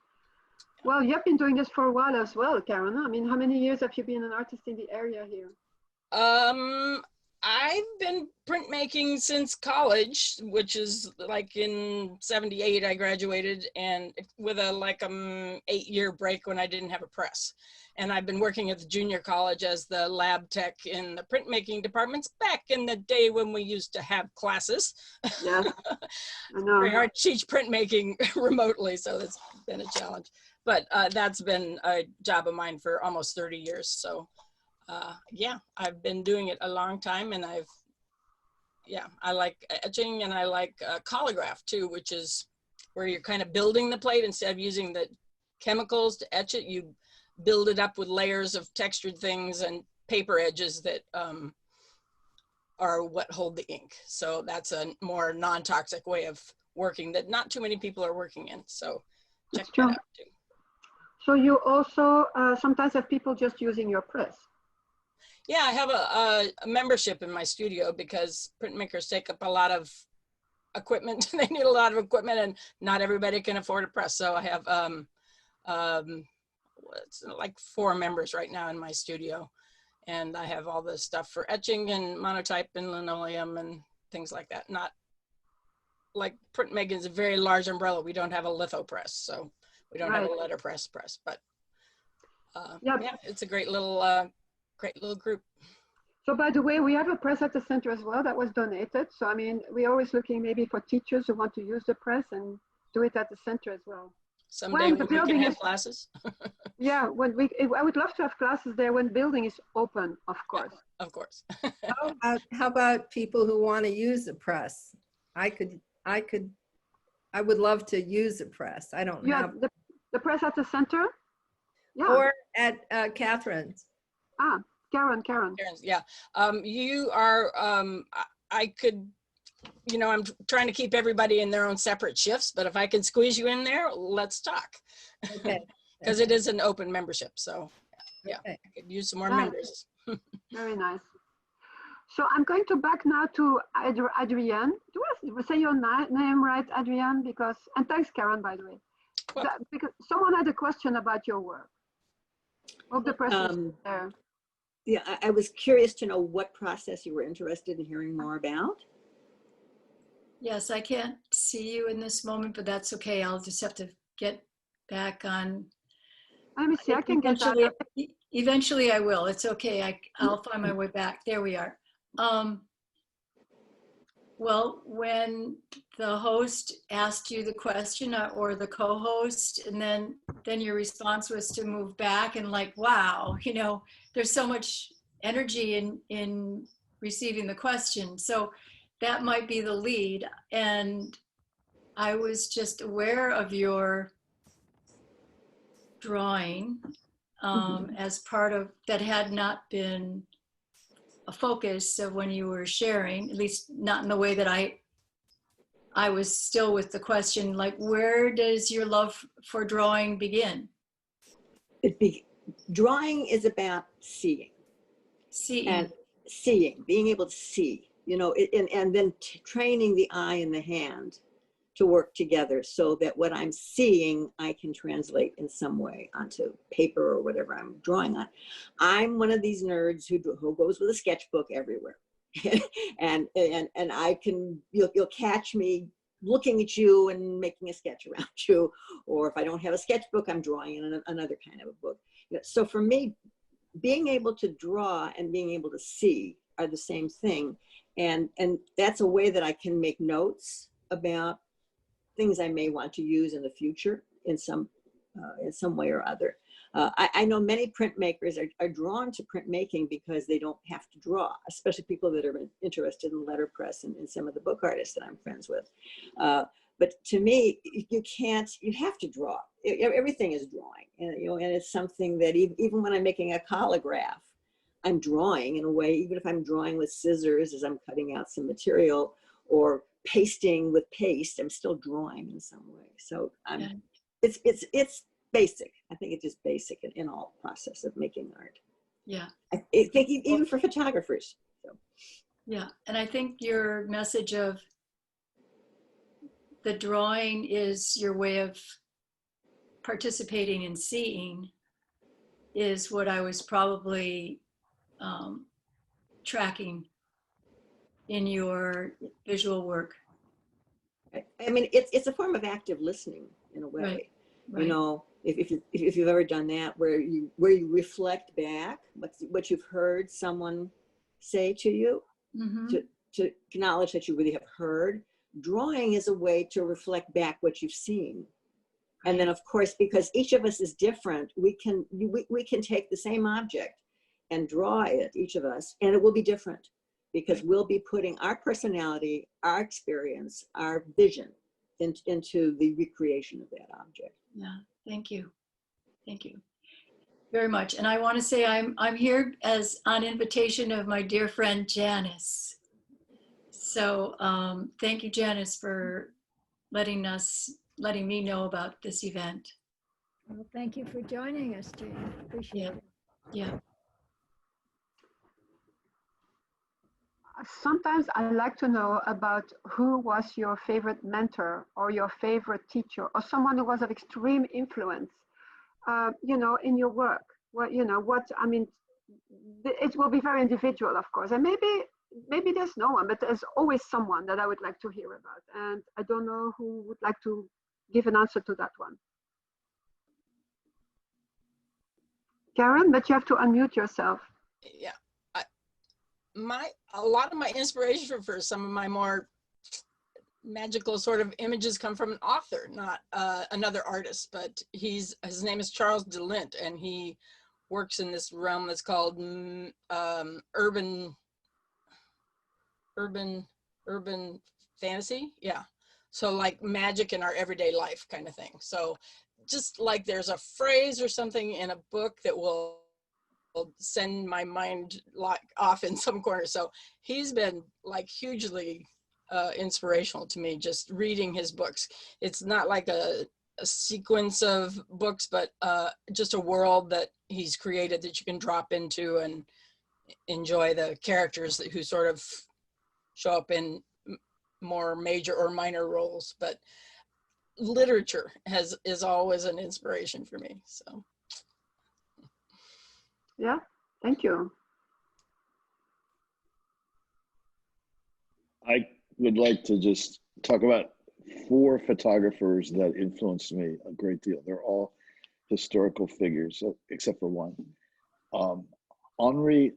Well, you've been doing this for a while as well, Caren. I mean, how many years have you been an artist in the area here? I've been printmaking since college, which is like in '78 I graduated, and with a 8-year break when I didn't have a press. And I've been working at the junior college as the lab tech in the printmaking departments back in the day when we used to have classes. Yeah, I know. Very hard to teach printmaking remotely, so that's been a challenge. But that's been a job of mine for almost 30 years. So yeah, I've been doing it a long time, and I like etching, and I like collograph too, which is where you're kind of building the plate instead of using the chemicals to etch it. You build it up with layers of textured things and paper edges that are what hold the ink. So that's a more non-toxic way of working that not too many people are working in. So check that out too. So you also sometimes have people just using your press. Yeah, I have a membership in my studio because printmakers take up a lot of equipment. They need a lot of equipment, and not everybody can afford a press. So I have it's like 4 members right now in my studio, and I have all the stuff for etching and monotype and linoleum and things like that. Not like Printmaking is a very large umbrella. We don't have a litho press, so we don't have a letterpress press, but yeah, it's a great little group. So by the way, we have a press at the center as well that was donated. So I mean, we're always looking maybe for teachers who want to use the press and do it at the center as well. Someday when we can have classes. Yeah, I would love to have classes there when building is open, of course. Yeah, of course. How about people who want to use a press? I would love to use a press. I don't have the press at the center. Yeah. Or at Catherine's. Ah, Caren. Yeah. You are. I could. I'm trying to keep everybody in their own separate shifts, but if I can squeeze you in there, let's talk. Okay. Because it is an open membership, so yeah, I could use some more members. Very nice. So I'm going to back now to Adrienne. Do I say your name right, Adrienne? And thanks, Caren, by the way. Well, because someone had a question about your work. Hope the person is there. Yeah, I was curious to know what process you were interested in hearing more about. Yes, I can't see you in this moment, but that's okay. I'll just have to get back on. Let me see, I can get that. Eventually I will. It's okay. I'll find my way back. There we are. Well, when the host asked you the question or the co-host, and then your response was to move back and wow, there's so much energy in receiving the question. So that might be the lead. And I was just aware of your drawing as part of that had not been a focus of when you were sharing, at least not in the way that I was still with the question, where does your love for drawing begin? Drawing is about seeing. And seeing, being able to see, and then training the eye and the hand to work together so that what I'm seeing, I can translate in some way onto paper or whatever I'm drawing on. I'm one of these nerds who goes with a sketchbook everywhere. and I can, you'll catch me looking at you and making a sketch around you. Or if I don't have a sketchbook, I'm drawing in another kind of a book. So for me, being able to draw and being able to see are the same thing. And that's a way that I can make notes about things I may want to use in the future in some way or other. I know many printmakers are drawn to printmaking because they don't have to draw, especially people that are interested in letterpress and some of the book artists that I'm friends with. But to me, you have to draw. Everything is drawing, and it's something that even when I'm making a collograph, I'm drawing in a way, even if I'm drawing with scissors as I'm cutting out some material, or pasting with paste, I'm still drawing in some way. So it's basic. I think it's just basic in all process of making art. Yeah. I think even for photographers. So. Yeah, and I think your message of the drawing is your way of participating in seeing is what I was probably tracking in your visual work. I mean, it's a form of active listening in a way. Right. Right. You know, if you've ever done that, where you reflect back what you've heard someone say to you, Mm-hmm. to acknowledge that you really have heard. Drawing is a way to reflect back what you've seen. And then, of course, because each of us is different, we can take the same object and draw it, each of us, and it will be different because we'll be putting our personality, our experience, our vision into the recreation of that object. Yeah, thank you. Thank you very much. And I want to say I'm here as on invitation of my dear friend Janis. So thank you, Janis, for letting me know about this event. Well, thank you for joining us, Jane. Appreciate it. Yeah. Sometimes I like to know about who was your favorite mentor or your favorite teacher or someone who was of extreme influence, you know, in your work. What, you know, what, I mean, it will be very individual, of course, and maybe there's no one, but there's always someone that I would like to hear about. And I don't know who would like to give an answer to that one. Caren, but you have to unmute yourself. Yeah, a lot of my inspiration for some of my more magical sort of images come from an author, not another artist, but his name is Charles DeLint, and he works in this realm that's called urban fantasy. Yeah. So like magic in our everyday life kind of thing. So just like there's a phrase or something in a book that will send my mind like off in some corner. So he's been like hugely inspirational to me, just reading his books. It's not like a sequence of books, but just a world that he's created that you can drop into and enjoy the characters who sort of show up in more major or minor roles. But literature is always an inspiration for me. So yeah, thank you. I would like to just talk about 4 photographers that influenced me a great deal. They're all historical figures, except for one. Henri,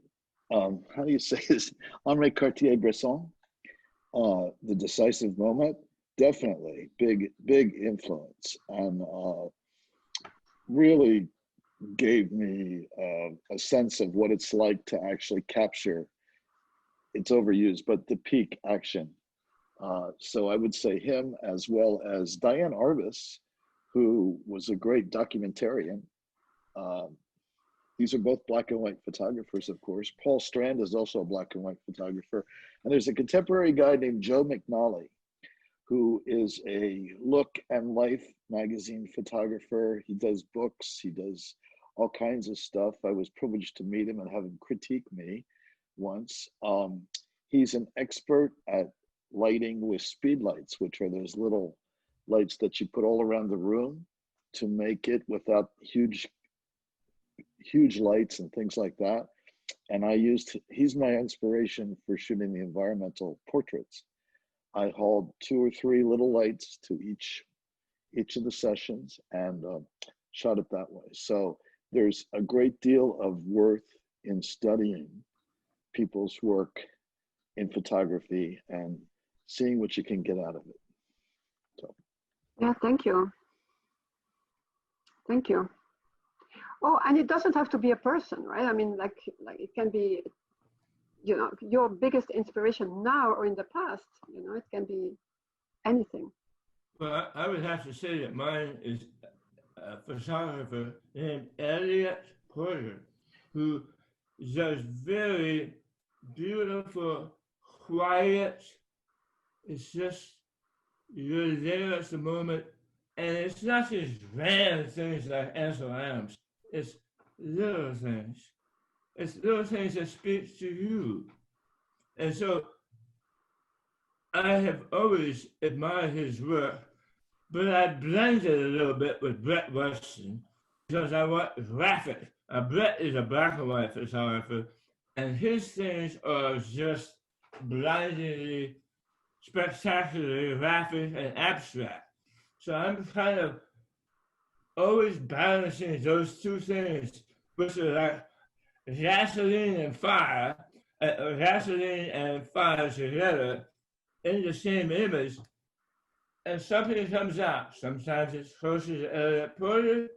how do you say this? Henri Cartier-Bresson, The Decisive Moment, definitely big influence, and really gave me a sense of what it's like to actually capture, it's overused, but the peak action. So I would say him, as well as Diane Arbus, who was a great documentarian. These are both black and white photographers, of course. Paul Strand is also a black and white photographer. And there's a contemporary guy named Joe McNally, who is a Look and Life magazine photographer. He does books, he does all kinds of stuff. I was privileged to meet him and have him critique me once. He's an expert at lighting with speed lights, which are those little lights that you put all around the room to make it without huge lights and things like that. he's my inspiration for shooting the environmental portraits. I hauled 2 or 3 little lights to each of the sessions and shot it that way. So there's a great deal of worth in studying people's work in photography and seeing what you can get out of it. So. Yeah, thank you. Thank you. Oh, and it doesn't have to be a person, right? I mean, like it can be, you know, your biggest inspiration now or in the past, you know, it can be anything. Well, I would have to say that mine is a photographer named Elliot Porter, who does very beautiful, quiet. It's just, you're there at the moment, and it's not just grand things like Ansel Adams. It's little things. It's little things that speak to you. And so I have always admired his work, but I blended a little bit with Brett Weston because I want graphic. Brett is a black and white photographer, and his things are just blindingly, spectacularly graphic and abstract. So I'm kind of always balancing those two things, which are like gasoline and fire together in the same image, and something comes out. Sometimes it's closer to Elliot Porter,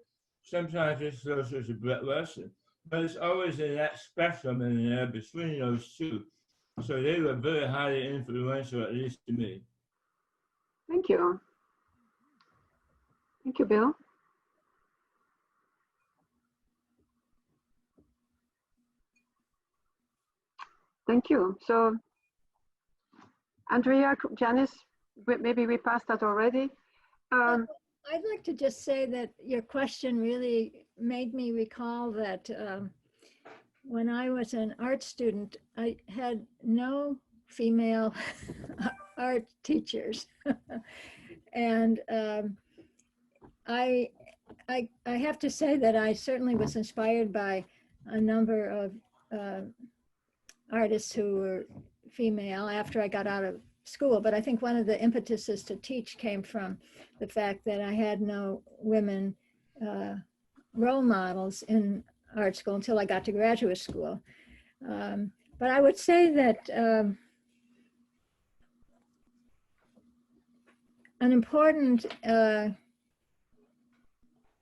sometimes it's closer to Brett Weston, but it's always in that spectrum in there between those two. So they were very highly influential, at least to me. Thank you. Thank you, Bill. Thank you. So, Andrea, Janis, maybe we passed that already. I'd like to just say that your question really made me recall that when I was an art student, I had no female art teachers. And I have to say that I certainly was inspired by a number of artists who were female after I got out of school. But I think one of the impetuses to teach came from the fact that I had no women role models in art school until I got to graduate school. But I would say that an important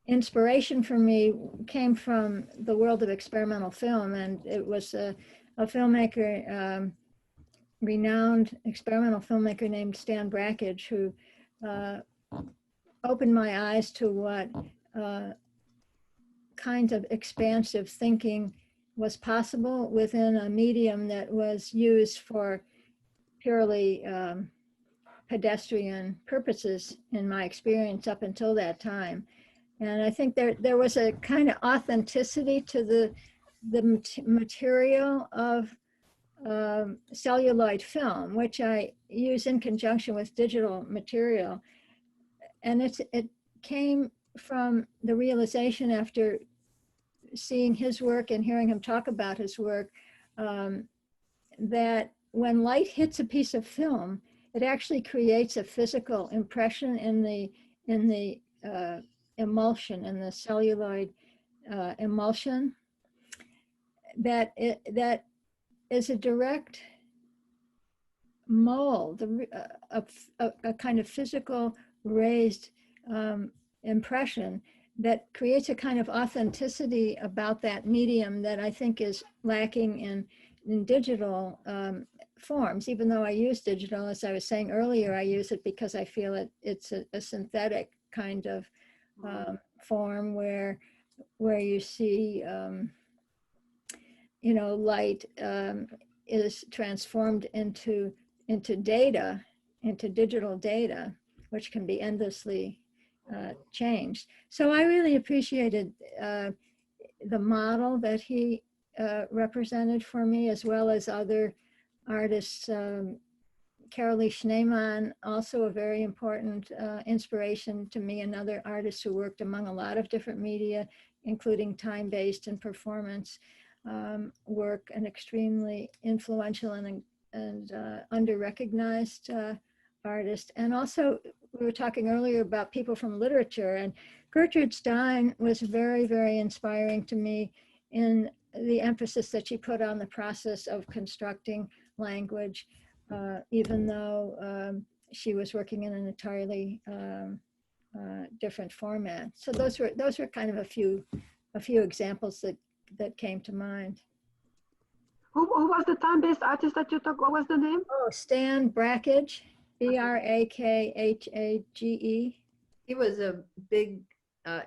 inspiration for me came from the world of experimental film, and it was a filmmaker, renowned experimental filmmaker named Stan Brakhage, who opened my eyes to what kind of expansive thinking was possible within a medium that was used for purely pedestrian purposes, in my experience up until that time. And I think there was a kind of authenticity to the material of celluloid film, which I use in conjunction with digital material. And it came from the realization, after seeing his work and hearing him talk about his work, that when light hits a piece of film, it actually creates a physical impression in the emulsion, in the celluloid emulsion, that is a direct mold, a kind of physical raised impression that creates a kind of authenticity about that medium that I think is lacking in digital forms. Even though I use digital, as I was saying earlier, I use it because I feel it's a synthetic kind of form where you see light is transformed into data, into digital data, which can be endlessly changed. So I really appreciated the model that he represented for me, as well as other artists. Carolee Schneemann, also a very important inspiration to me, another artist who worked among a lot of different media, including time-based and performance. work, an extremely influential and under-recognized artist. And also, we were talking earlier about people from literature, and Gertrude Stein was very, very inspiring to me in the emphasis that she put on the process of constructing language, even though she was working in an entirely different format. So those were kind of a few examples that came to mind. Who was the time-based artist that you took? What was the name? Oh, Stan Brakhage, Brakhage. He was a big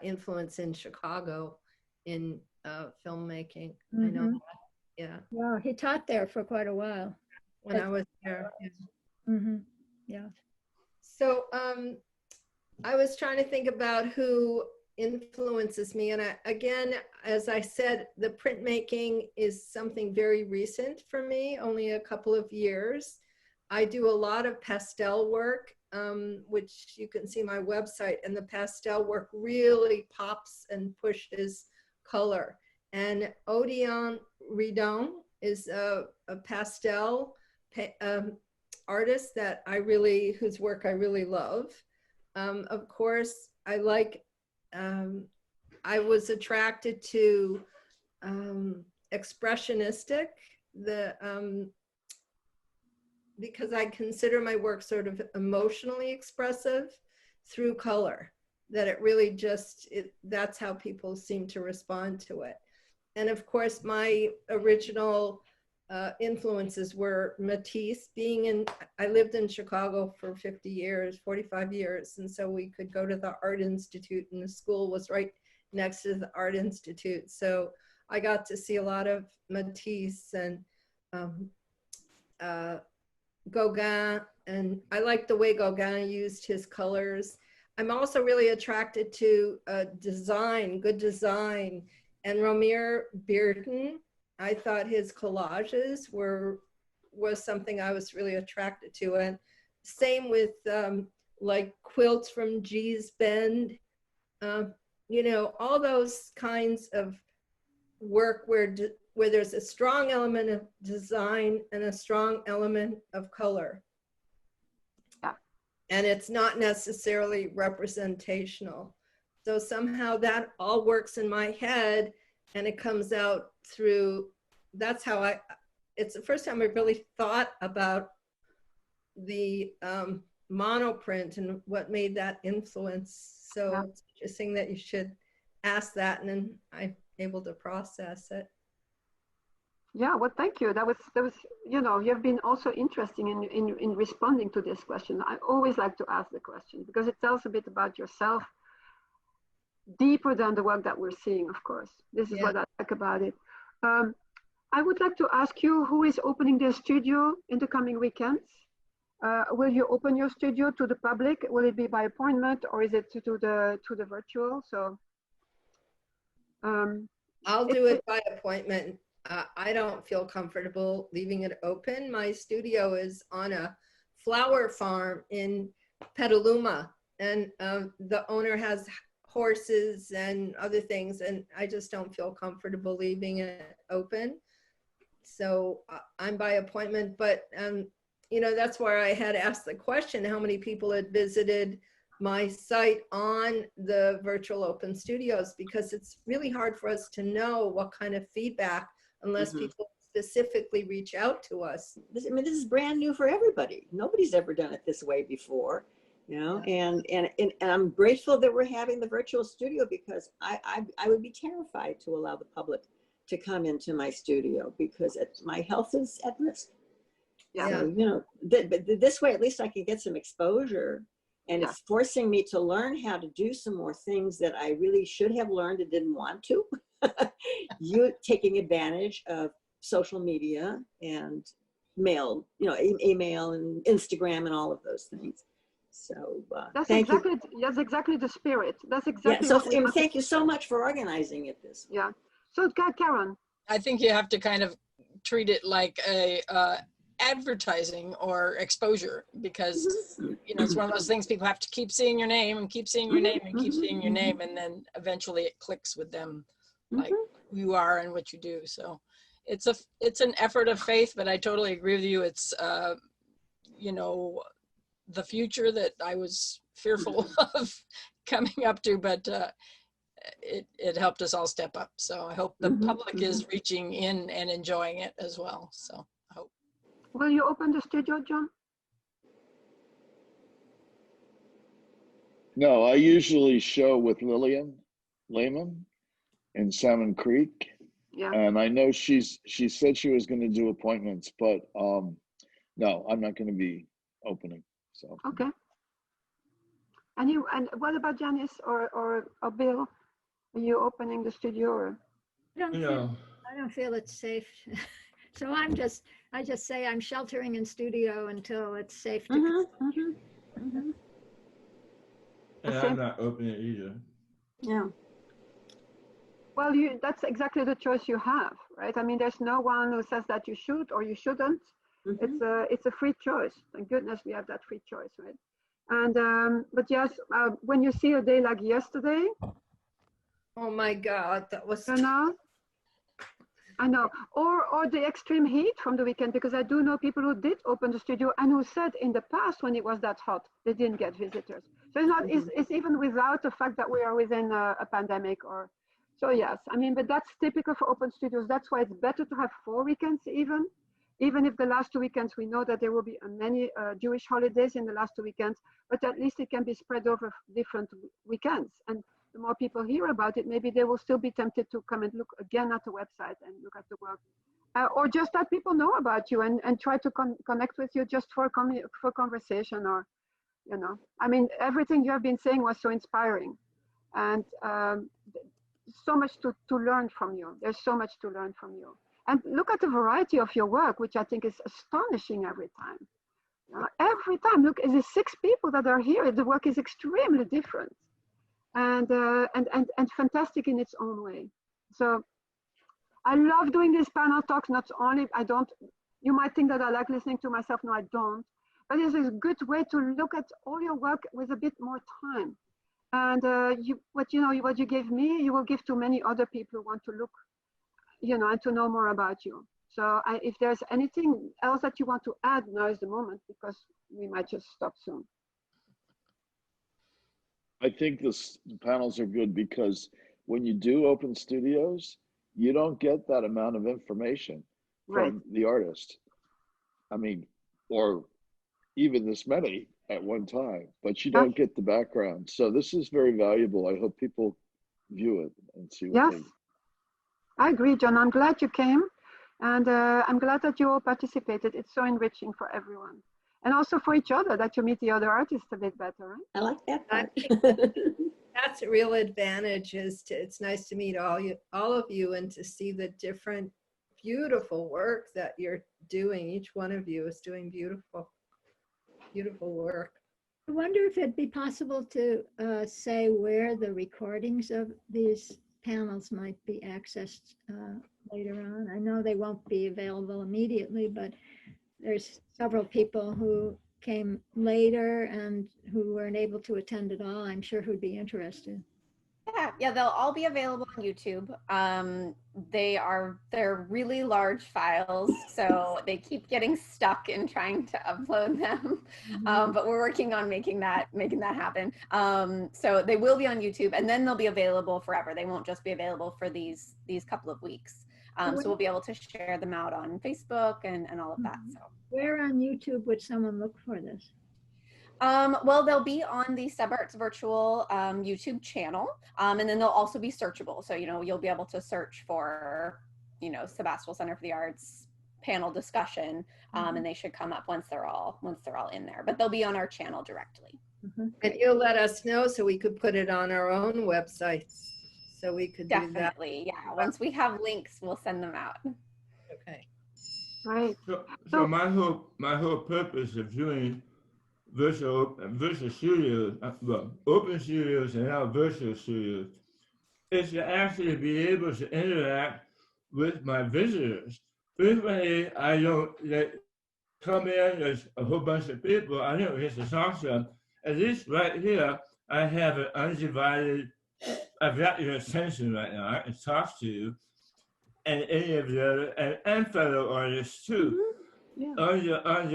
influence in Chicago in filmmaking. Mm-hmm. I know that. Yeah. Wow, he taught there for quite a while. When I was there. Yeah. Mm-hmm. Yeah. So I was trying to think about who influences me. And again, as I said, the printmaking is something very recent for me, only a couple of years. I do a lot of pastel work, which you can see my website, and the pastel work really pops and pushes color. And Odion Redon is a pastel artist that whose work I really love. Of course, I was attracted to expressionistic, because I consider my work sort of emotionally expressive through color, that it really that's how people seem to respond to it. And of course, my original influences were Matisse. I lived in Chicago for 45 years. And so we could go to the Art Institute, and the school was right next to the Art Institute. So I got to see a lot of Matisse and Gauguin, and I like the way Gauguin used his colors. I'm also really attracted to design, good design, and Romare Bearden. I thought his collages was something I was really attracted to, and same with like quilts from Gee's Bend, you know, all those kinds of work where there's a strong element of design and a strong element of color. Yeah. And it's not necessarily representational. So somehow that all works in my head, and it comes out through, that's how it's the first time I really thought about the monoprint and what made that influence. So yeah. It's interesting that you should ask that, and then I'm able to process it. Yeah, well, thank you. That was, you know, you've been also interesting in responding to this question. I always like to ask the question because it tells a bit about yourself, deeper than the work that we're seeing, of course. This is what I like about it. I would like to ask you, who is opening their studio in the coming weekends? Will you open your studio to the public? Will it be by appointment, or is it to the virtual? So I'll do it by appointment. I don't feel comfortable leaving it open. My studio is on a flower farm in Petaluma, and the owner has horses and other things, and I just don't feel comfortable leaving it open. So I'm by appointment, but you know, that's where I had asked the question, how many people had visited my site on the virtual open studios, because it's really hard for us to know what kind of feedback unless people specifically reach out to us. I mean, this is brand new for everybody. Nobody's ever done it this way before, you know, and I'm grateful that we're having the virtual studio, because I would be terrified to allow the public to come into my studio because my health is at risk. Yeah. So, you know, this way, at least I can get some exposure, and it's forcing me to learn how to do some more things that I really should have learned and didn't want to. You taking advantage of social media and mail, you know, email and Instagram and all of those things. So that's exactly the spirit. That's exactly. Yeah, so thank you so much for organizing it this way. Yeah. So Caren, I think you have to kind of treat it like a advertising or exposure, because you know, it's one of those things people have to keep seeing your name and keep seeing your name and keep seeing your name, and then eventually it clicks with them. Like, you are and what you do. So it's an effort of faith, but I totally agree with you. It's, you know, the future that I was fearful of coming up to, but it helped us all step up. So I hope the public is reaching in and enjoying it as well. So I hope. Will you open the studio, John? No, I usually show with Lillian Lehman in Salmon Creek. Yeah. And I know she said she was going to do appointments, but no, I'm not going to be opening. So okay. And what about Janis or Bill? Are you opening the studio? Or? I don't feel it's safe. So I just say I'm sheltering in studio until it's safe to. And I'm not opening it either. Yeah. Well, that's exactly the choice you have, right? I mean, there's no one who says that you should or you shouldn't. It's a free choice. Thank goodness we have that free choice, right? And but yes, when you see a day like yesterday, oh my God, that was. You know, I know, or the extreme heat from the weekend, because I do know people who did open the studio and who said in the past when it was that hot, they didn't get visitors. So it's not. It's even without the fact that we are within a pandemic or. So yes, I mean, but that's typical for open studios. That's why it's better to have 4 weekends even if the last 2 weekends, we know that there will be many Jewish holidays in the last 2 weekends, but at least it can be spread over different weekends. And the more people hear about it, maybe they will still be tempted to come and look again at the website and look at the work. Or just let people know about you and try to connect with you just for conversation or, you know. I mean, everything you have been saying was so inspiring. And so much to learn from you. There's so much to learn from you. And look at the variety of your work, which I think is astonishing every time. Every time, look, there's 6 people that are here. The work is extremely different and fantastic in its own way. So I love doing these panel talks. Not only, you might think that I like listening to myself. No, I don't. But it's a good way to look at all your work with a bit more time. And what you give me, you will give to many other people who want to look, you know, and to know more about you. So if there's anything else that you want to add, now is the moment, because we might just stop soon. I think the panels are good because when you do open studios, you don't get that amount of information from the artist. I mean, or even this many at one time, but you don't get the background. So this is very valuable. I hope people view it and see what they. I agree, John. I'm glad you came, and I'm glad that you all participated. It's so enriching for everyone, and also for each other, that you meet the other artists a bit better. Right? I like that part. That's a real advantage. It's nice to meet all of you and to see the different beautiful work that you're doing. Each one of you is doing beautiful work. I wonder if it'd be possible to say where the recordings of these panels might be accessed later on. I know they won't be available immediately, but there's several people who came later and who weren't able to attend at all, I'm sure, who'd be interested. Yeah, they'll all be available on YouTube. They're really large files, so they keep getting stuck in trying to upload them. But we're working on making that happen. So they will be on YouTube, and then they'll be available forever. They won't just be available for these couple of weeks. So we'll be able to share them out on Facebook and all of that. So where on YouTube would someone look for this? Well, they'll be on the SebArts virtual YouTube channel, and then they'll also be searchable. So, you know, you'll be able to search for, you know, Sebastopol Center for the Arts panel discussion, and they should come up once they're all in there. But they'll be on our channel directly. And you'll let us know so we could put it on our own website. So we could definitely, do that. Yeah. Once we have links, we'll send them out. Okay. Right. So my whole purpose of doing virtual studios, well, open studios and now virtual studios, is to actually be able to interact with my visitors. Frequently, I don't come in, there's a whole bunch of people, I don't get to talk to them. At least right here, I have an undivided, I've got your attention right now, I can talk to you. and any of the other, and fellow artists too. Yeah. On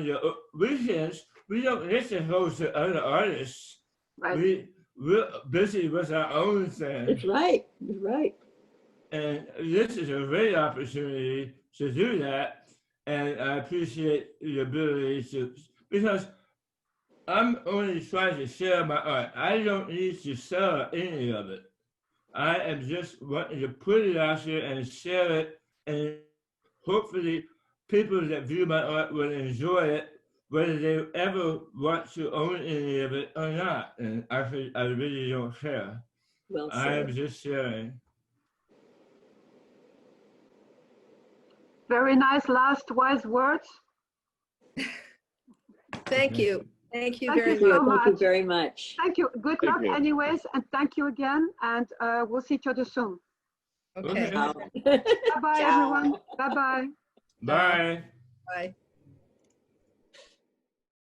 your weekends, we don't get to host the other artists. Right. We're busy with our own thing. That's right. That's right. And this is a great opportunity to do that. And I appreciate the ability to, because I'm only trying to share my art. I don't need to sell any of it. I am just wanting to put it out there and share it. And hopefully people that view my art will enjoy it, whether they ever want to own any of it or not. And I really don't care. Well said. I am just sharing. Very nice last wise words. Thank you. Thank you very Thank you so much. much. Thank you very much. Thank you. Good Thank luck you. anyways, and thank you again. And we'll see each other soon. Okay. Ciao. Bye-bye, Ciao. everyone. Bye-bye. Bye. Bye.